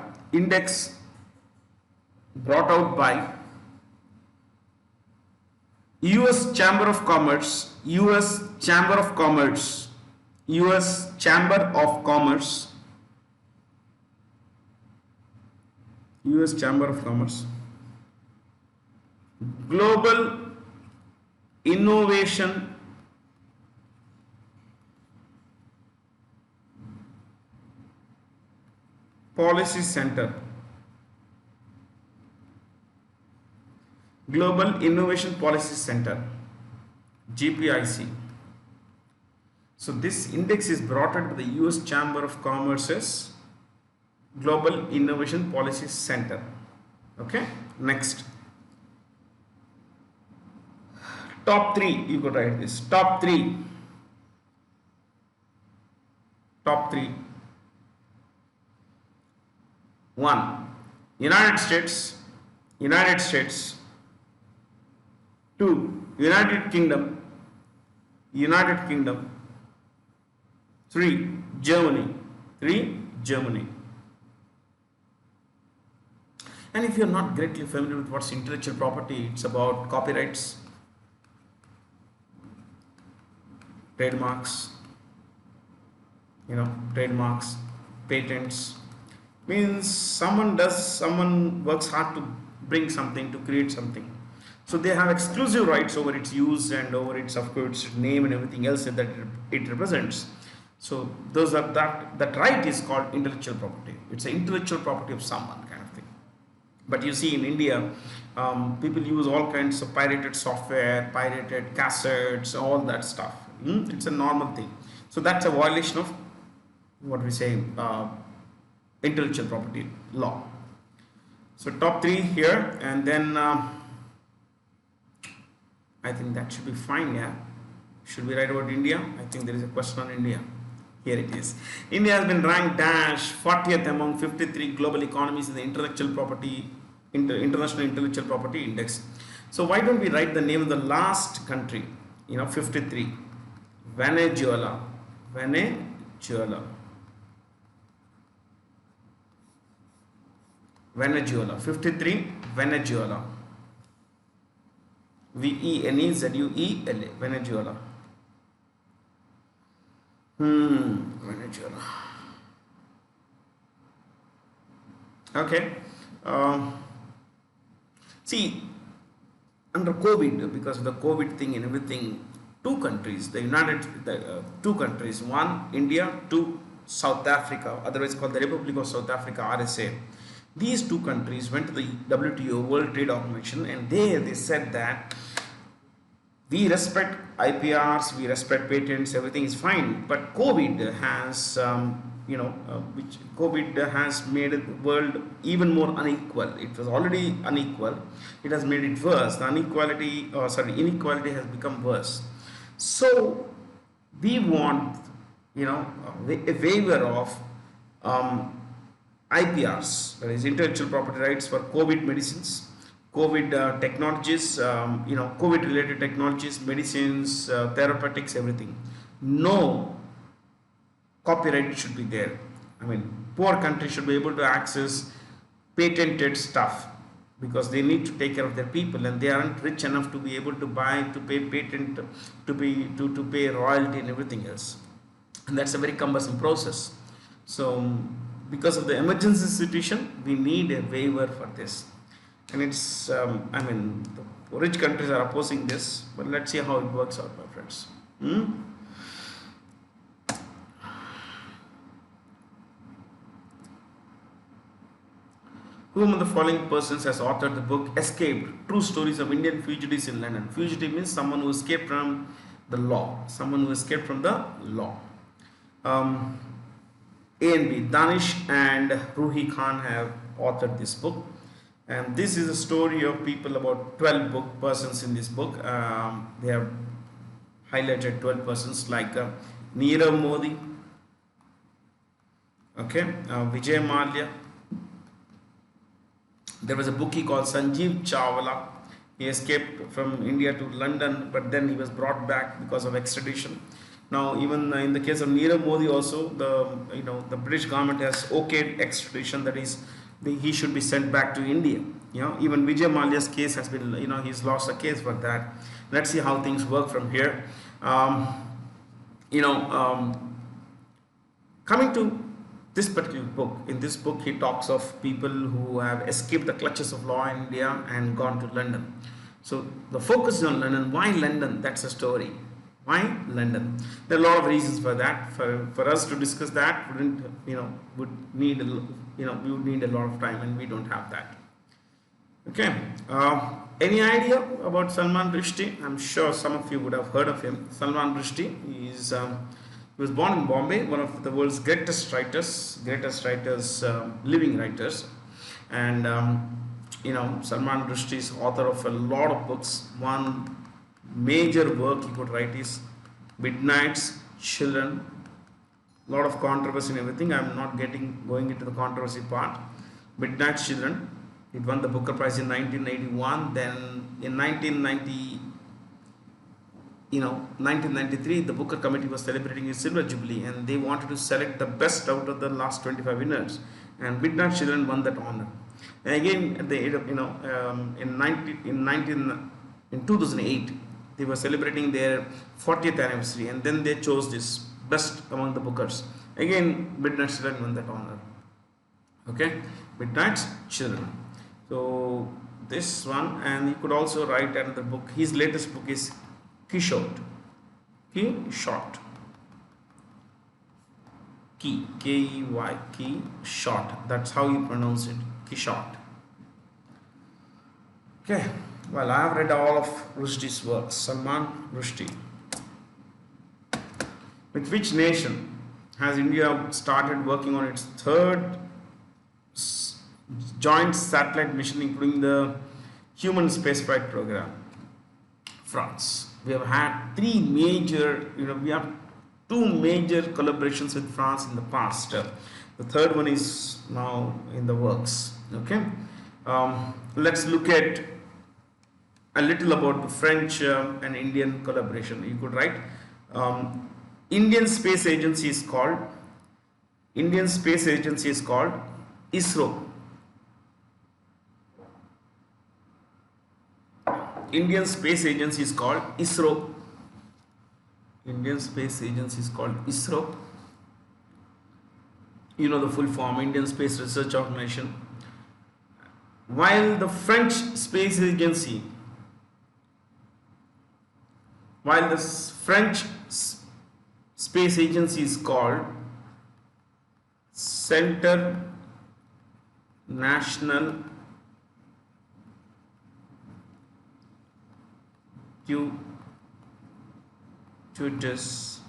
US Chamber of Commerce, US Chamber of Commerce, US Chamber of Commerce, US Chamber of Commerce. Global Innovation Policy Center. Global Innovation Policy Center, GPIC. So this index is brought out by the US Chamber of Commerce's Global Innovation Policy Center. Okay, next. Top 3, you could write this. Top 3. Top 3. 1. United States. 2. United Kingdom. 3. Germany. And if you are not greatly familiar with what's intellectual property, it's about copyrights, trademarks, patents. Means someone works hard to bring something, to create something. So they have exclusive rights over its use and over its, of course, name and everything else that it represents. So those are that right is called intellectual property. It's an intellectual property of someone kind of thing. But you see in India, people use all kinds of pirated software, pirated cassettes, all that stuff. It's a normal thing. So that's a violation of what we say intellectual property law. So top 3 here, and then I think that should be fine. Yeah, should we write about India? I think there is a question on India. Here it is. India has been ranked 40th among 53 global economies in the International Intellectual Property Index. So why don't we write the name of the last country? 53. Venezuela. 53. Venezuela. Venezuela. Venezuela. Venezuela. Okay. See, under COVID, because of the COVID thing and everything, two countries, two countries, one India, two South Africa, otherwise called the Republic of South Africa, RSA. These two countries went to the WTO, World Trade Organization, and they said that we respect IPRs, we respect patents, everything is fine, but COVID has, COVID has made the world even more unequal. It was already unequal. It has made it worse. The inequality has become worse. So we want, a waiver of IPRs, that is intellectual property rights for COVID medicines, COVID technologies, COVID related technologies, medicines, therapeutics, everything. No copyright should be there. I mean, poor countries should be able to access patented stuff because they need to take care of their people, and they aren't rich enough to be able to pay patent, to pay royalty and everything else. And that's a very cumbersome process. So because of the emergency situation, we need a waiver for this. And it's, the rich countries are opposing this, but let's see how it works out, my friends. Who among the following persons has authored the book Escaped? True Stories of Indian Fugitives in London. Fugitive means someone who escaped from the law. A and B. Danish and Ruhi Khan have authored this book. And this is a story of people, about 12 persons in this book. They have highlighted 12 persons like Nirav Modi, Vijay Mallya. There was a bookie called Sanjeev Chawla. He escaped from India to London, but then he was brought back because of extradition. Now, even in the case of Nirav Modi also, the British government has okayed extradition, that is, he should be sent back to India. Even Vijay Mallya's case has been, he's lost a case for that. Let's see how things work from here. Coming to this particular book. In this book, he talks of people who have escaped the clutches of law in India and gone to London. So the focus is on London. Why London? That's a story. Why London? There are a lot of reasons for that. For us to discuss that, would need we would need a lot of time, and we don't have that. Okay. Any idea about Salman Rushdie? I'm sure some of you would have heard of him. Salman Rushdie is he was born in Bombay, one of the world's greatest writers, living writers, and Salman Rushdie is author of a lot of books. One major work he could write is Midnight's Children. A lot of controversy and everything. I'm not going into the controversy part. Midnight's Children. It won the Booker Prize in 1981. Then in 1993, the Booker Committee was celebrating its Silver Jubilee, and they wanted to select the best out of the last 25 winners. And Midnight's Children won that honor. And again, at the age of, in 2008, they were celebrating their 40th anniversary, and then they chose this best among the Bookers. Again, Midnight's Children won that honor. Okay, Midnight's Children. So this one, and he could also write another book. His latest book is Keyshot. K-E-Y, Keyshot. That's how you pronounce it. Keyshot. Okay. Well, I have read all of Rushdie's works. Salman Rushdie. With which nation has India started working on its third joint satellite mission, including the human spaceflight program? France. We have had we have two major collaborations with France in the past. The third one is now in the works. Okay. Let's look at a little about the French and Indian collaboration. You could write Indian Space Agency is called ISRO. Indian Space Agency is called ISRO. Indian Space Agency is called ISRO. You know the full form, Indian Space Research Organization. While the French Space Agency is called Centre National d'Études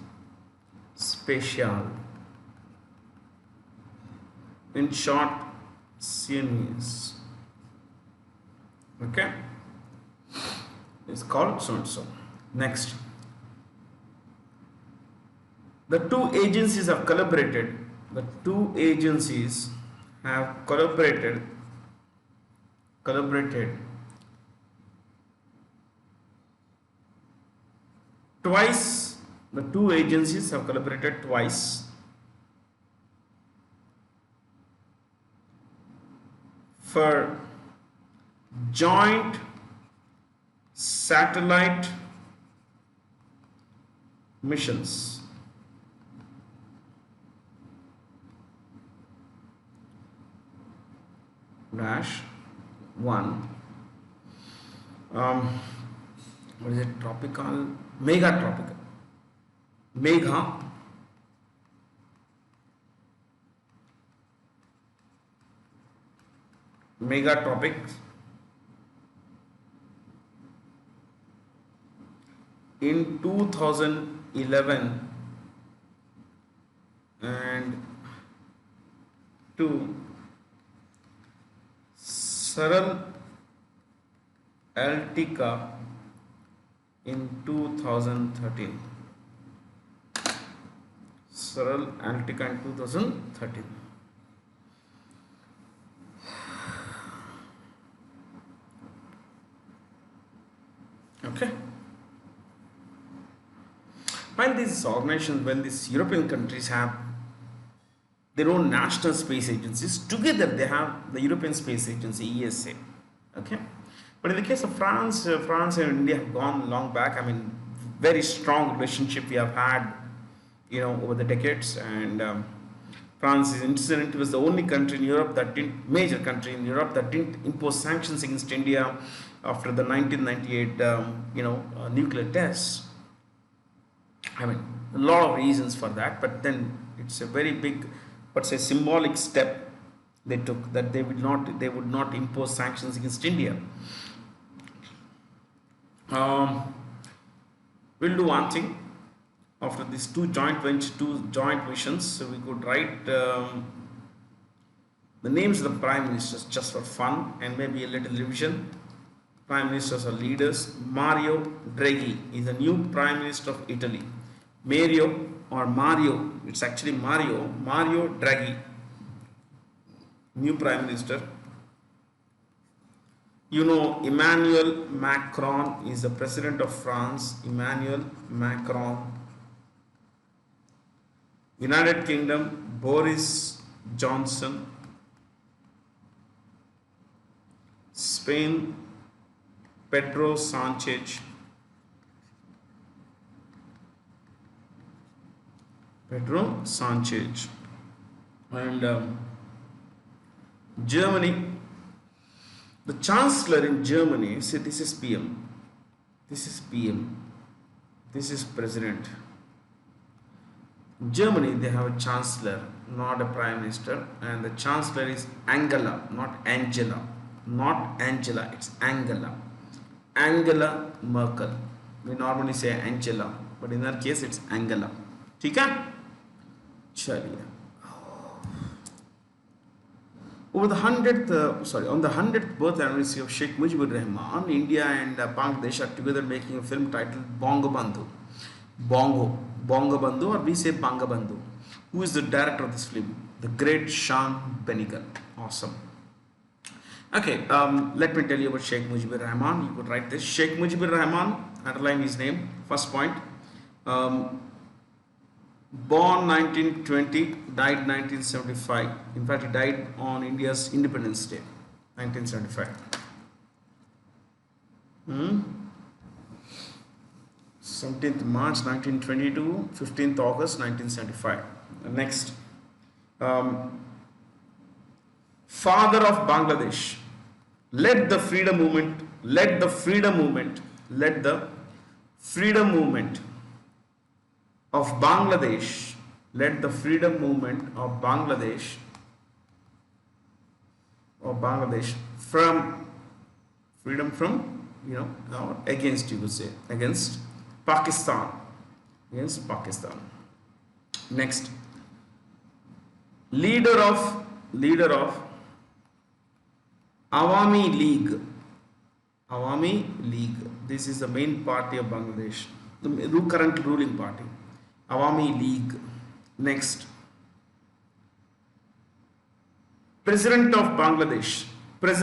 Spatiales. In short, CNES. Okay, it's called so and so. Next, the two agencies have collaborated. Twice. The two agencies have collaborated twice for joint satellite missions. Dash one. What is it? Tropical, mega tropical, mega tropics in 2011 and to Saral Altica in 2013. Saral Altica in 2013. Okay. When these organizations, when these European countries have their own national space agencies, together they have the European Space Agency, ESA. Okay. But in the case of France, France and India have gone long back. I mean, very strong relationship we have had, over the decades, and France is incident. It was the only country in Europe that didn't, major country in Europe that didn't impose sanctions against India after the 1998, nuclear tests. I mean, a lot of reasons for that, but then it's a very big, but say symbolic step they took, that they would not impose sanctions against India. We'll do one thing. After these two joint missions, so we could write the names of the prime ministers just for fun and maybe a little revision. Prime ministers are leaders. Mario Draghi is the new prime minister of Italy. Mario, it's actually Mario Draghi, new prime minister. You know, Emmanuel Macron is the president of France. Emmanuel Macron. United Kingdom, Boris Johnson. Spain, Pedro Sanchez. And Germany, the chancellor in Germany, see, this is PM, this is president. In Germany, they have a chancellor, not a prime minister, and the chancellor is Angela, not Angela, it's Angela Merkel. We normally say Angela, but in our case it's Angela. Okay? Chaliye. On the 100th birth anniversary of Sheikh Mujibur Rahman, India and Bangladesh are together making a film titled Bangabandhu, or we say Bangabandhu. Who is the director of this film? The great Shan Benegal. Awesome. Okay, let me tell you about Sheikh Mujibur Rahman. You could write this. Sheikh Mujibur Rahman, underline his name. First point. Born 1920, died 1975. In fact, he died on India's Independence Day, 1975. 17th March 1922, 15th August 1975. Next. Father of Bangladesh. Led the freedom movement of Bangladesh, from freedom from, against, you would say, against Pakistan. Next, leader of Awami League. This is the main party of Bangladesh, the current ruling party. Awami League. Next, President of Bangladesh. First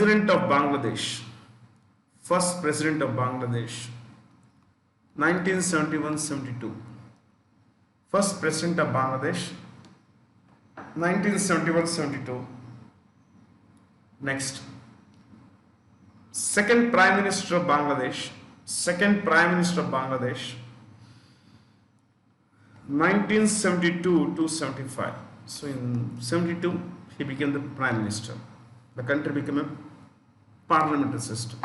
President of Bangladesh, 1971-72. First President of Bangladesh, 1971-72. Next, Second Prime Minister of Bangladesh, 1972 to 75. So in 72, he became the Prime Minister. The country became a parliamentary system.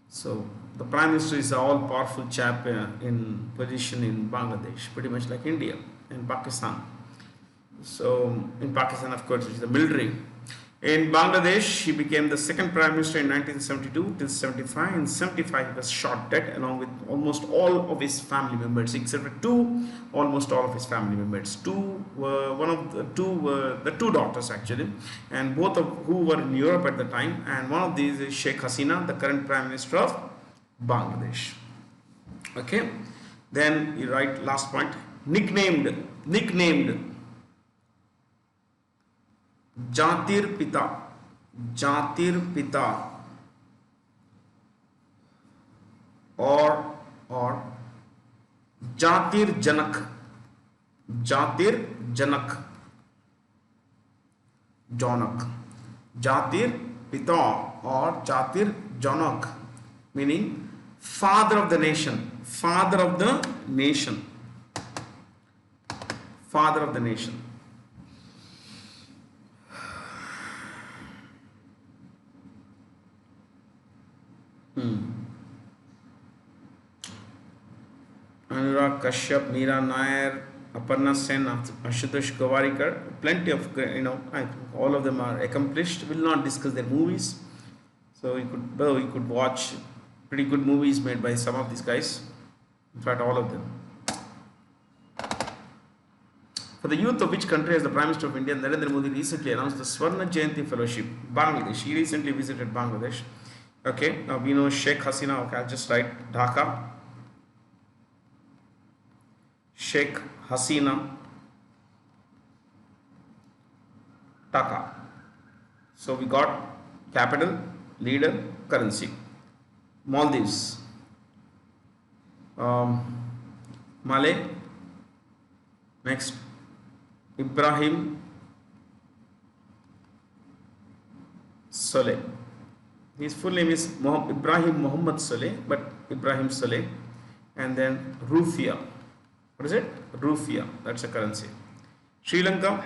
So the Prime Minister is an all-powerful chap in position in Bangladesh, pretty much like India and Pakistan. So in Pakistan, of course, it's the military. In Bangladesh, he became the second Prime Minister in 1972 till 75. In 75, he was shot dead along with almost all of his family members, except for almost all of his family members. Two daughters actually, and both of who were in Europe at the time. And one of these is Sheikh Hasina, the current Prime Minister of Bangladesh. Okay, then you write last point. Nicknamed Jatir Pita or Jatir Janak, Jatir Pita or Jatir Janak, meaning father of the nation. Hmm. Anurag Kashyap, Meera Nair, Aparna Sen, Ashutosh Gavarikar, plenty of, all of them are accomplished. Will not discuss their movies. So you could watch pretty good movies made by some of these guys. In fact, all of them. For the youth of which country has the Prime Minister of India, Narendra Modi, recently announced the Swarna Jayanti Fellowship? Bangladesh. He recently visited Bangladesh. Okay, now we know Sheikh Hasina. Okay, I'll just write Dhaka. Sheikh Hasina. Dhaka. So we got capital, leader, currency. Maldives. Malay. Next, Ibrahim Soleh. His full name is Ibrahim Muhammad Soleh, but Ibrahim Soleh. And then Rupia. What is it? Rupia. That's a currency. Sri Lanka,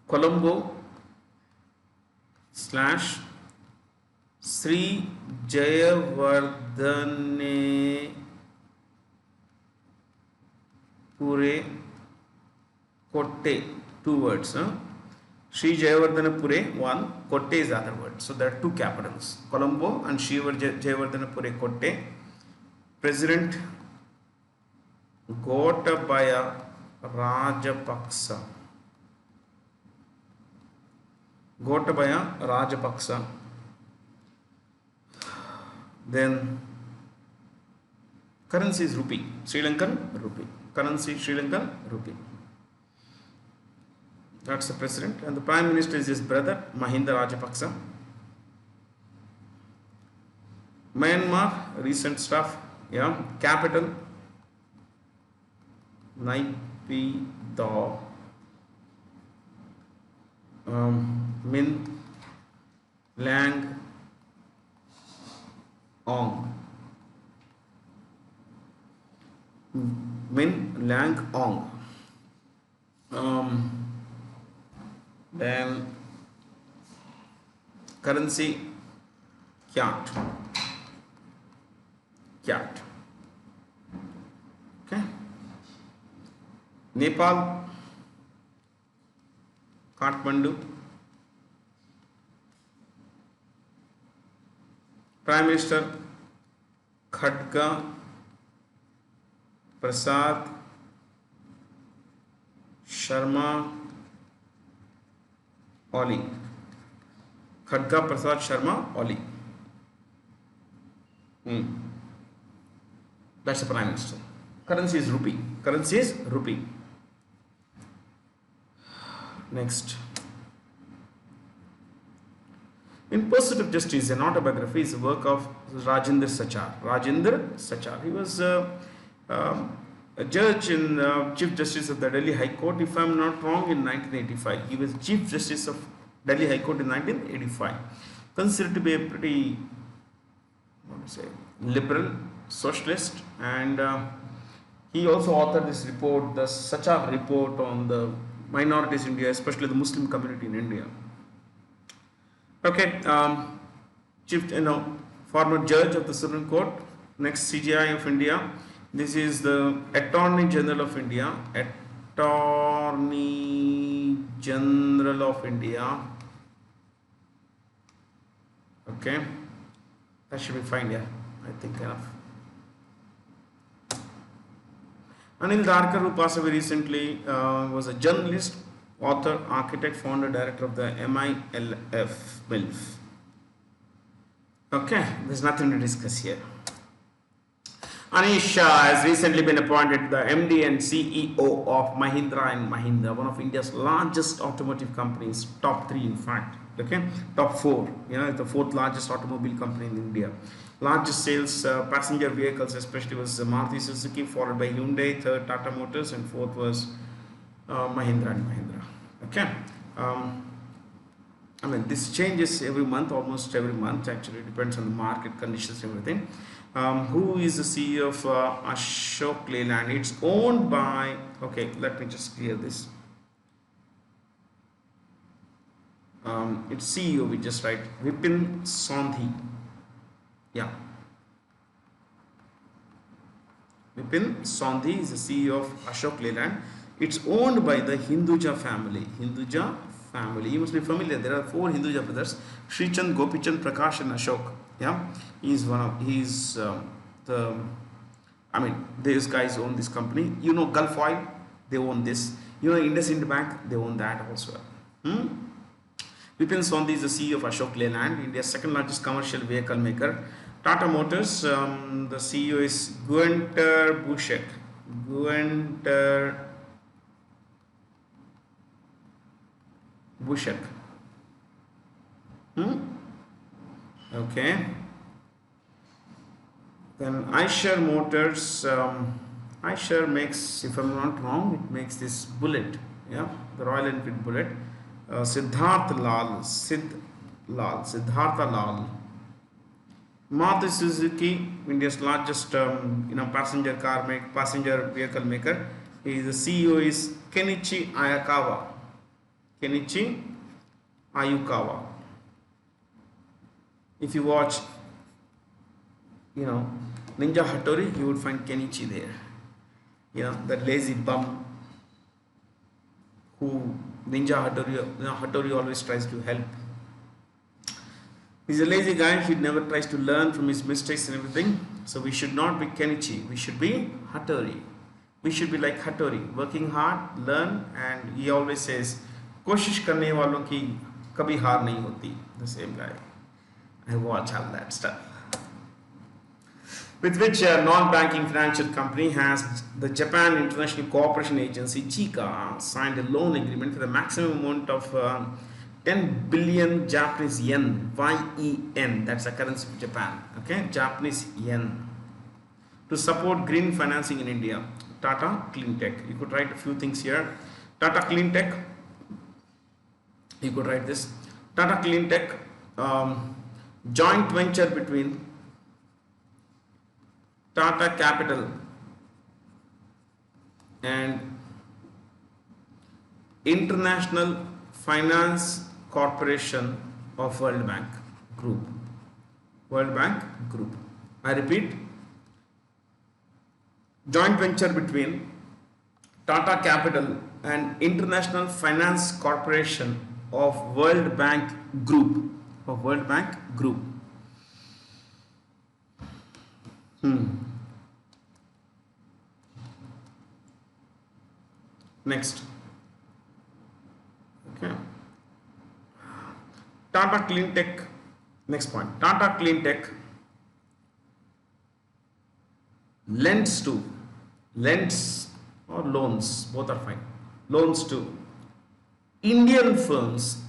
Colombo / Sri Jayawardene Pure Kotte, 2 words. Sri Jayawardena Pure, 1, Kotte is the other word. So there are 2 capitals, Colombo and Sri Jayawardena Pure Kotte. President Gotabaya Rajapaksa. Gotabaya Rajapaksa. Then currency is rupee. Sri Lankan rupee. Currency Sri Lankan rupee. That's the president, and the prime minister is his brother Mahinda Rajapaksa. Myanmar, recent stuff. Yeah, capital Naypyidaw. Min Lang Ong. Min Lang Ong. Then currency Kyat. Kyat. Okay. Nepal, Kathmandu. Prime Minister Khadga Prasad Sharma Oli. Khadga Prasad Sharma Oli. That's the Prime Minister. Currency is rupee. Currency is rupee. Next. In Pursuit of Justice, an autobiography, is a work of Rajendra Sachar. Rajendra Sachar. He was a judge and Chief Justice of the Delhi High Court, if I am not wrong, in 1985. He was Chief Justice of Delhi High Court in 1985. Considered to be a pretty, liberal socialist, and he also authored this report, the Sachar report, on the minorities in India, especially the Muslim community in India. Okay, former judge of the Supreme Court. Next, CGI of India. This is the Attorney General of India. Attorney General of India. Okay, that should be fine. Yeah, I think enough. Anil Darkar, who passed away recently, was a journalist, author, architect, founder, director of the MILF. Okay, there's nothing to discuss here. Anish has recently been appointed the MD and CEO of Mahindra and Mahindra, one of India's largest automotive companies, top 3 in fact. Okay, top 4. The 4th largest automobile company in India. Largest sales passenger vehicles especially was Maruti Suzuki, followed by Hyundai, 3rd Tata Motors, and 4th was Mahindra and Mahindra. Okay. This changes every month, almost every month actually, depends on the market conditions and everything. Who is the CEO of Ashok Leyland? It's owned by, okay, let me just clear this. its CEO, we just write Vipin Sondhi. Yeah, Vipin Sondhi is the CEO of Ashok Leyland. It's owned by the Hinduja family. Hinduja family. You must be familiar. There are 4 Hinduja brothers: Srichand, Gopichand, Prakash, and Ashok. Yeah, the. I mean, these guys own this company. You know, Gulf Oil, they own this. You know, IndusInd Bank, they own that also. Vipin Sondhi is the CEO of Ashok Leyland, India's second largest commercial vehicle maker. Tata Motors, the CEO is Guenter Bushek. Guenter Bushek. Okay. Then Eicher Motors, Eicher makes, if I'm not wrong, it makes this Bullet, yeah, the Royal Enfield Bullet. Siddhartha Lal. Maruti Suzuki, India's largest, passenger vehicle maker. The CEO is Kenichi Ayukawa. If you watch, Ninja Hattori, you would find Kenichi there. That lazy bum who Hattori always tries to help. He's a lazy guy. He never tries to learn from his mistakes and everything. So we should not be Kenichi. We should be Hattori. We should be like Hattori, working hard, learn, and he always says, "Koshish karne walon ki kabhi haar nahi hoti." The same guy. I watch all that stuff. With which non-banking financial company has the Japan International Cooperation Agency (JICA) signed a loan agreement for the maximum amount of 10 billion Japanese yen, YEN, that's the currency of Japan, okay, Japanese yen, to support green financing in India. Tata Clean Tech. You could write a few things here. Tata Clean Tech. You could write this. Tata Clean Tech, joint venture between Tata Capital and International Finance Corporation of World Bank Group. World Bank Group. I repeat, joint venture between Tata Capital and International Finance Corporation of World Bank Group. Of World Bank Group. Next. Okay. Tata Clean Tech. Next point. Tata Clean Tech lends or loans, both are fine. Loans to Indian firms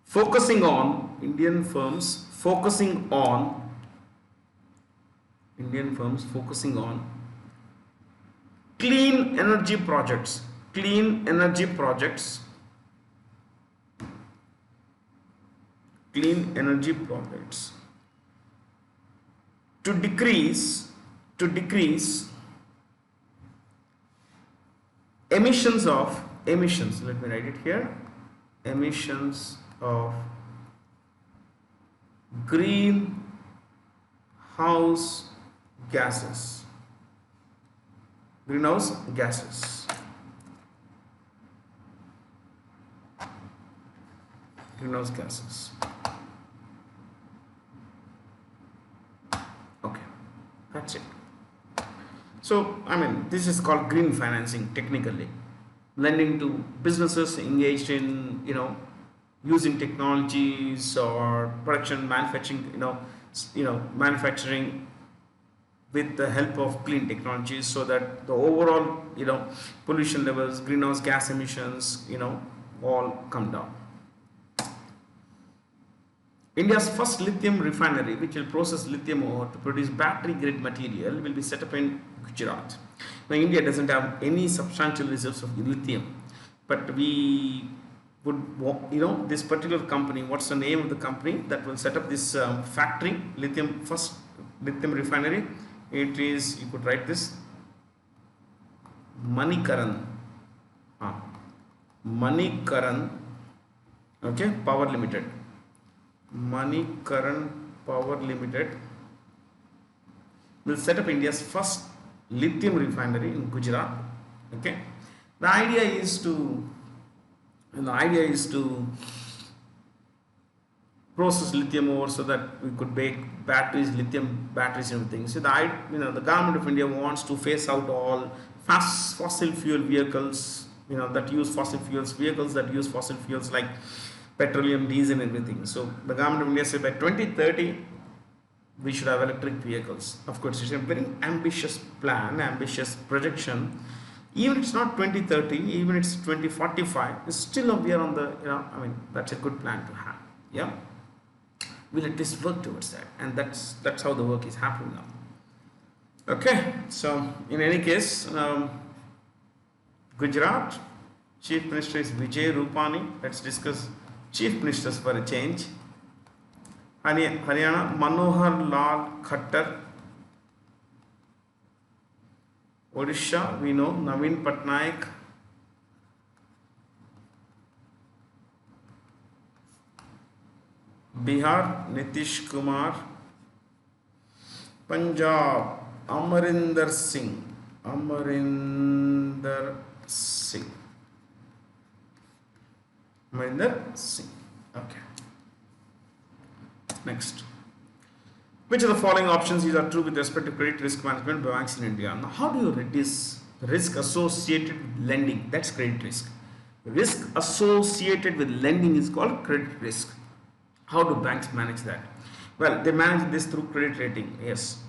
focusing on clean energy projects to decrease emissions, let me write it here, emissions of greenhouse gases. Okay, that's it. So, I mean, this is called green financing technically. Lending to businesses engaged in, using technologies or manufacturing with the help of clean technologies, so that the overall, pollution levels, greenhouse gas emissions, all come down. India's first lithium refinery, which will process lithium ore to produce battery-grade material, will be set up in Gujarat. Now, India doesn't have any substantial reserves of lithium, but we would, this particular company, what's the name of the company that will set up this factory, first lithium refinery? It is, you could write this, Manikaran. Manikaran, okay, Power Limited. Manikaran Power Limited will set up India's first lithium refinery in Gujarat. Okay, the idea is to process lithium ore so that we could make batteries, lithium batteries, and everything. So the government of India wants to phase out all fossil fuel vehicles, that use fossil fuels, vehicles that use fossil fuels like petroleum, diesel, and everything. So the government of India said by 2030 we should have electric vehicles. Of course, it's a very ambitious plan, ambitious projection. Even it's not 2030, even it's 2045, it's still we are on the, that's a good plan to have. Yeah, we'll at least work towards that, and that's how the work is happening now. Okay, so in any case, Gujarat Chief Minister is Vijay Rupani. Let's discuss Chief Ministers for a change. Haryana Manohar Lal Khattar. Odisha, we know Naveen Patnaik. Bihar, Nitish Kumar. Punjab, Amarinder Singh. Amarinder Singh. Okay. Next. Which of the following options are true with respect to credit risk management by banks in India? Now, how do you reduce risk associated with lending? That's credit risk. Risk associated with lending is called credit risk. How do banks manage that? Well, they manage this through credit rating. Yes,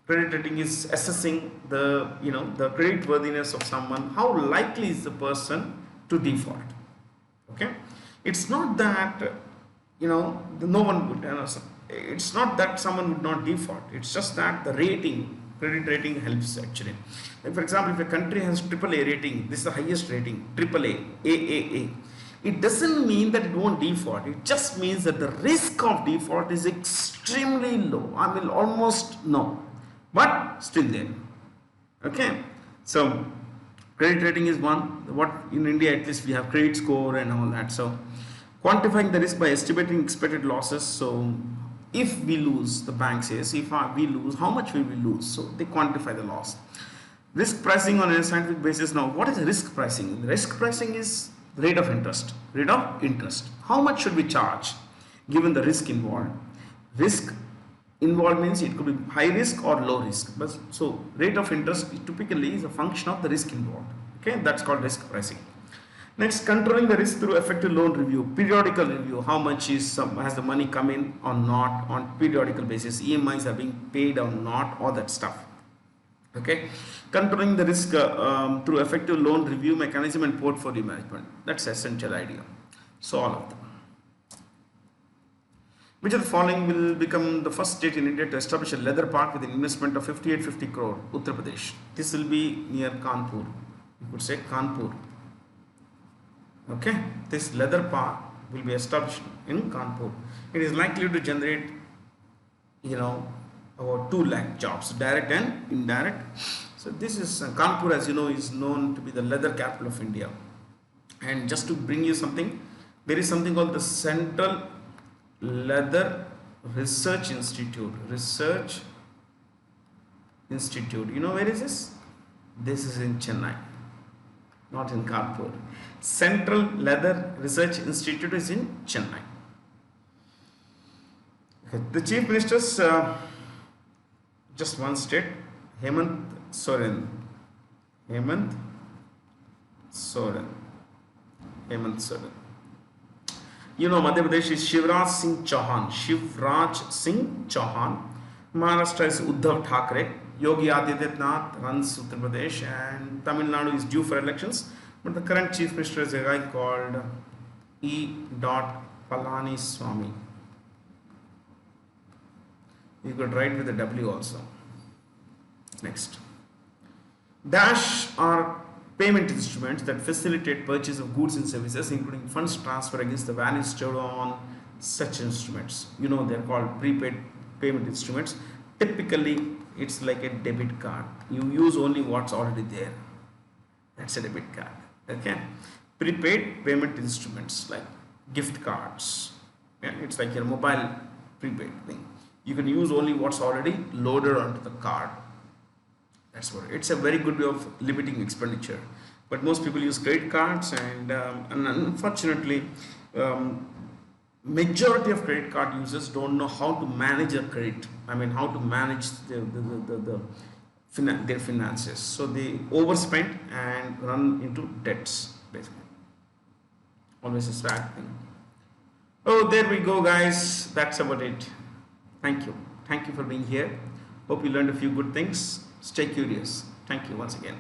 credit rating is assessing the credit worthiness of someone. How likely is the person to default? Okay, it's not that no one would. It's not that someone would not default. It's just that the credit rating helps actually. Like for example, if a country has AAA rating, this is the highest rating, AAA, AAA. It doesn't mean that it won't default. It just means that the risk of default is extremely low. I mean, almost no, but still there. Okay, so credit rating is one. What in India at least we have credit score and all that. So quantifying the risk by estimating expected losses. So if we lose, the bank says, if we lose, how much will we lose? So they quantify the loss. Risk pricing on a scientific basis. Now, what is risk pricing? Risk pricing is rate of interest. Rate of interest. How much should we charge given the risk involved? Risk involved means it could be high risk or low risk. But so rate of interest typically is a function of the risk involved. Okay, that's called risk pricing. Next, controlling the risk through effective loan review, periodical review. How much has the money come in or not on periodical basis? EMIs are being paid or not, all that stuff. Okay, controlling the risk through effective loan review mechanism and portfolio management. That's the essential idea. So all of them. Which of the following will become the first state in India to establish a leather park with an investment of 5850 crore? Uttar Pradesh. This will be near Kanpur. You could say Kanpur. Okay, this leather park will be established in Kanpur. It is likely to generate, about 2 lakh jobs, direct and indirect. So this is Kanpur, as you know, is known to be the leather capital of India. And just to bring you something, there is something called the Central Leather Research Institute. You know where is this? This is in Chennai, not in Kanpur. Central Leather Research Institute is in Chennai. Okay. The chief ministers, just one state, Hemant Soren. You know, Madhya Pradesh is Shivraj Singh Chauhan. Maharashtra is Uddhav Thackeray. Yogi Adityanath runs Uttar Pradesh, and Tamil Nadu is due for elections. But the current chief minister is a guy called E. Palaniswamy. You could write with a W also. Next. Dash are payment instruments that facilitate purchase of goods and services, including funds transfer against the value stored on such instruments. You know, they're called prepaid payment instruments. Typically, it's like a debit card. You use only what's already there. That's a debit card. Okay. prepaid payment instruments like gift cards. Yeah, it's like your mobile prepaid thing. You can use only what's already loaded onto the card. That's what it's a very good way of limiting expenditure. But most people use credit cards, and unfortunately, majority of credit card users don't know how to manage their credit. I mean, how to manage their finances. So they overspend and run into debts, basically. Always a sad thing. Oh, there we go, guys. That's about it. Thank you. Thank you for being here. Hope you learned a few good things. Stay curious. Thank you once again.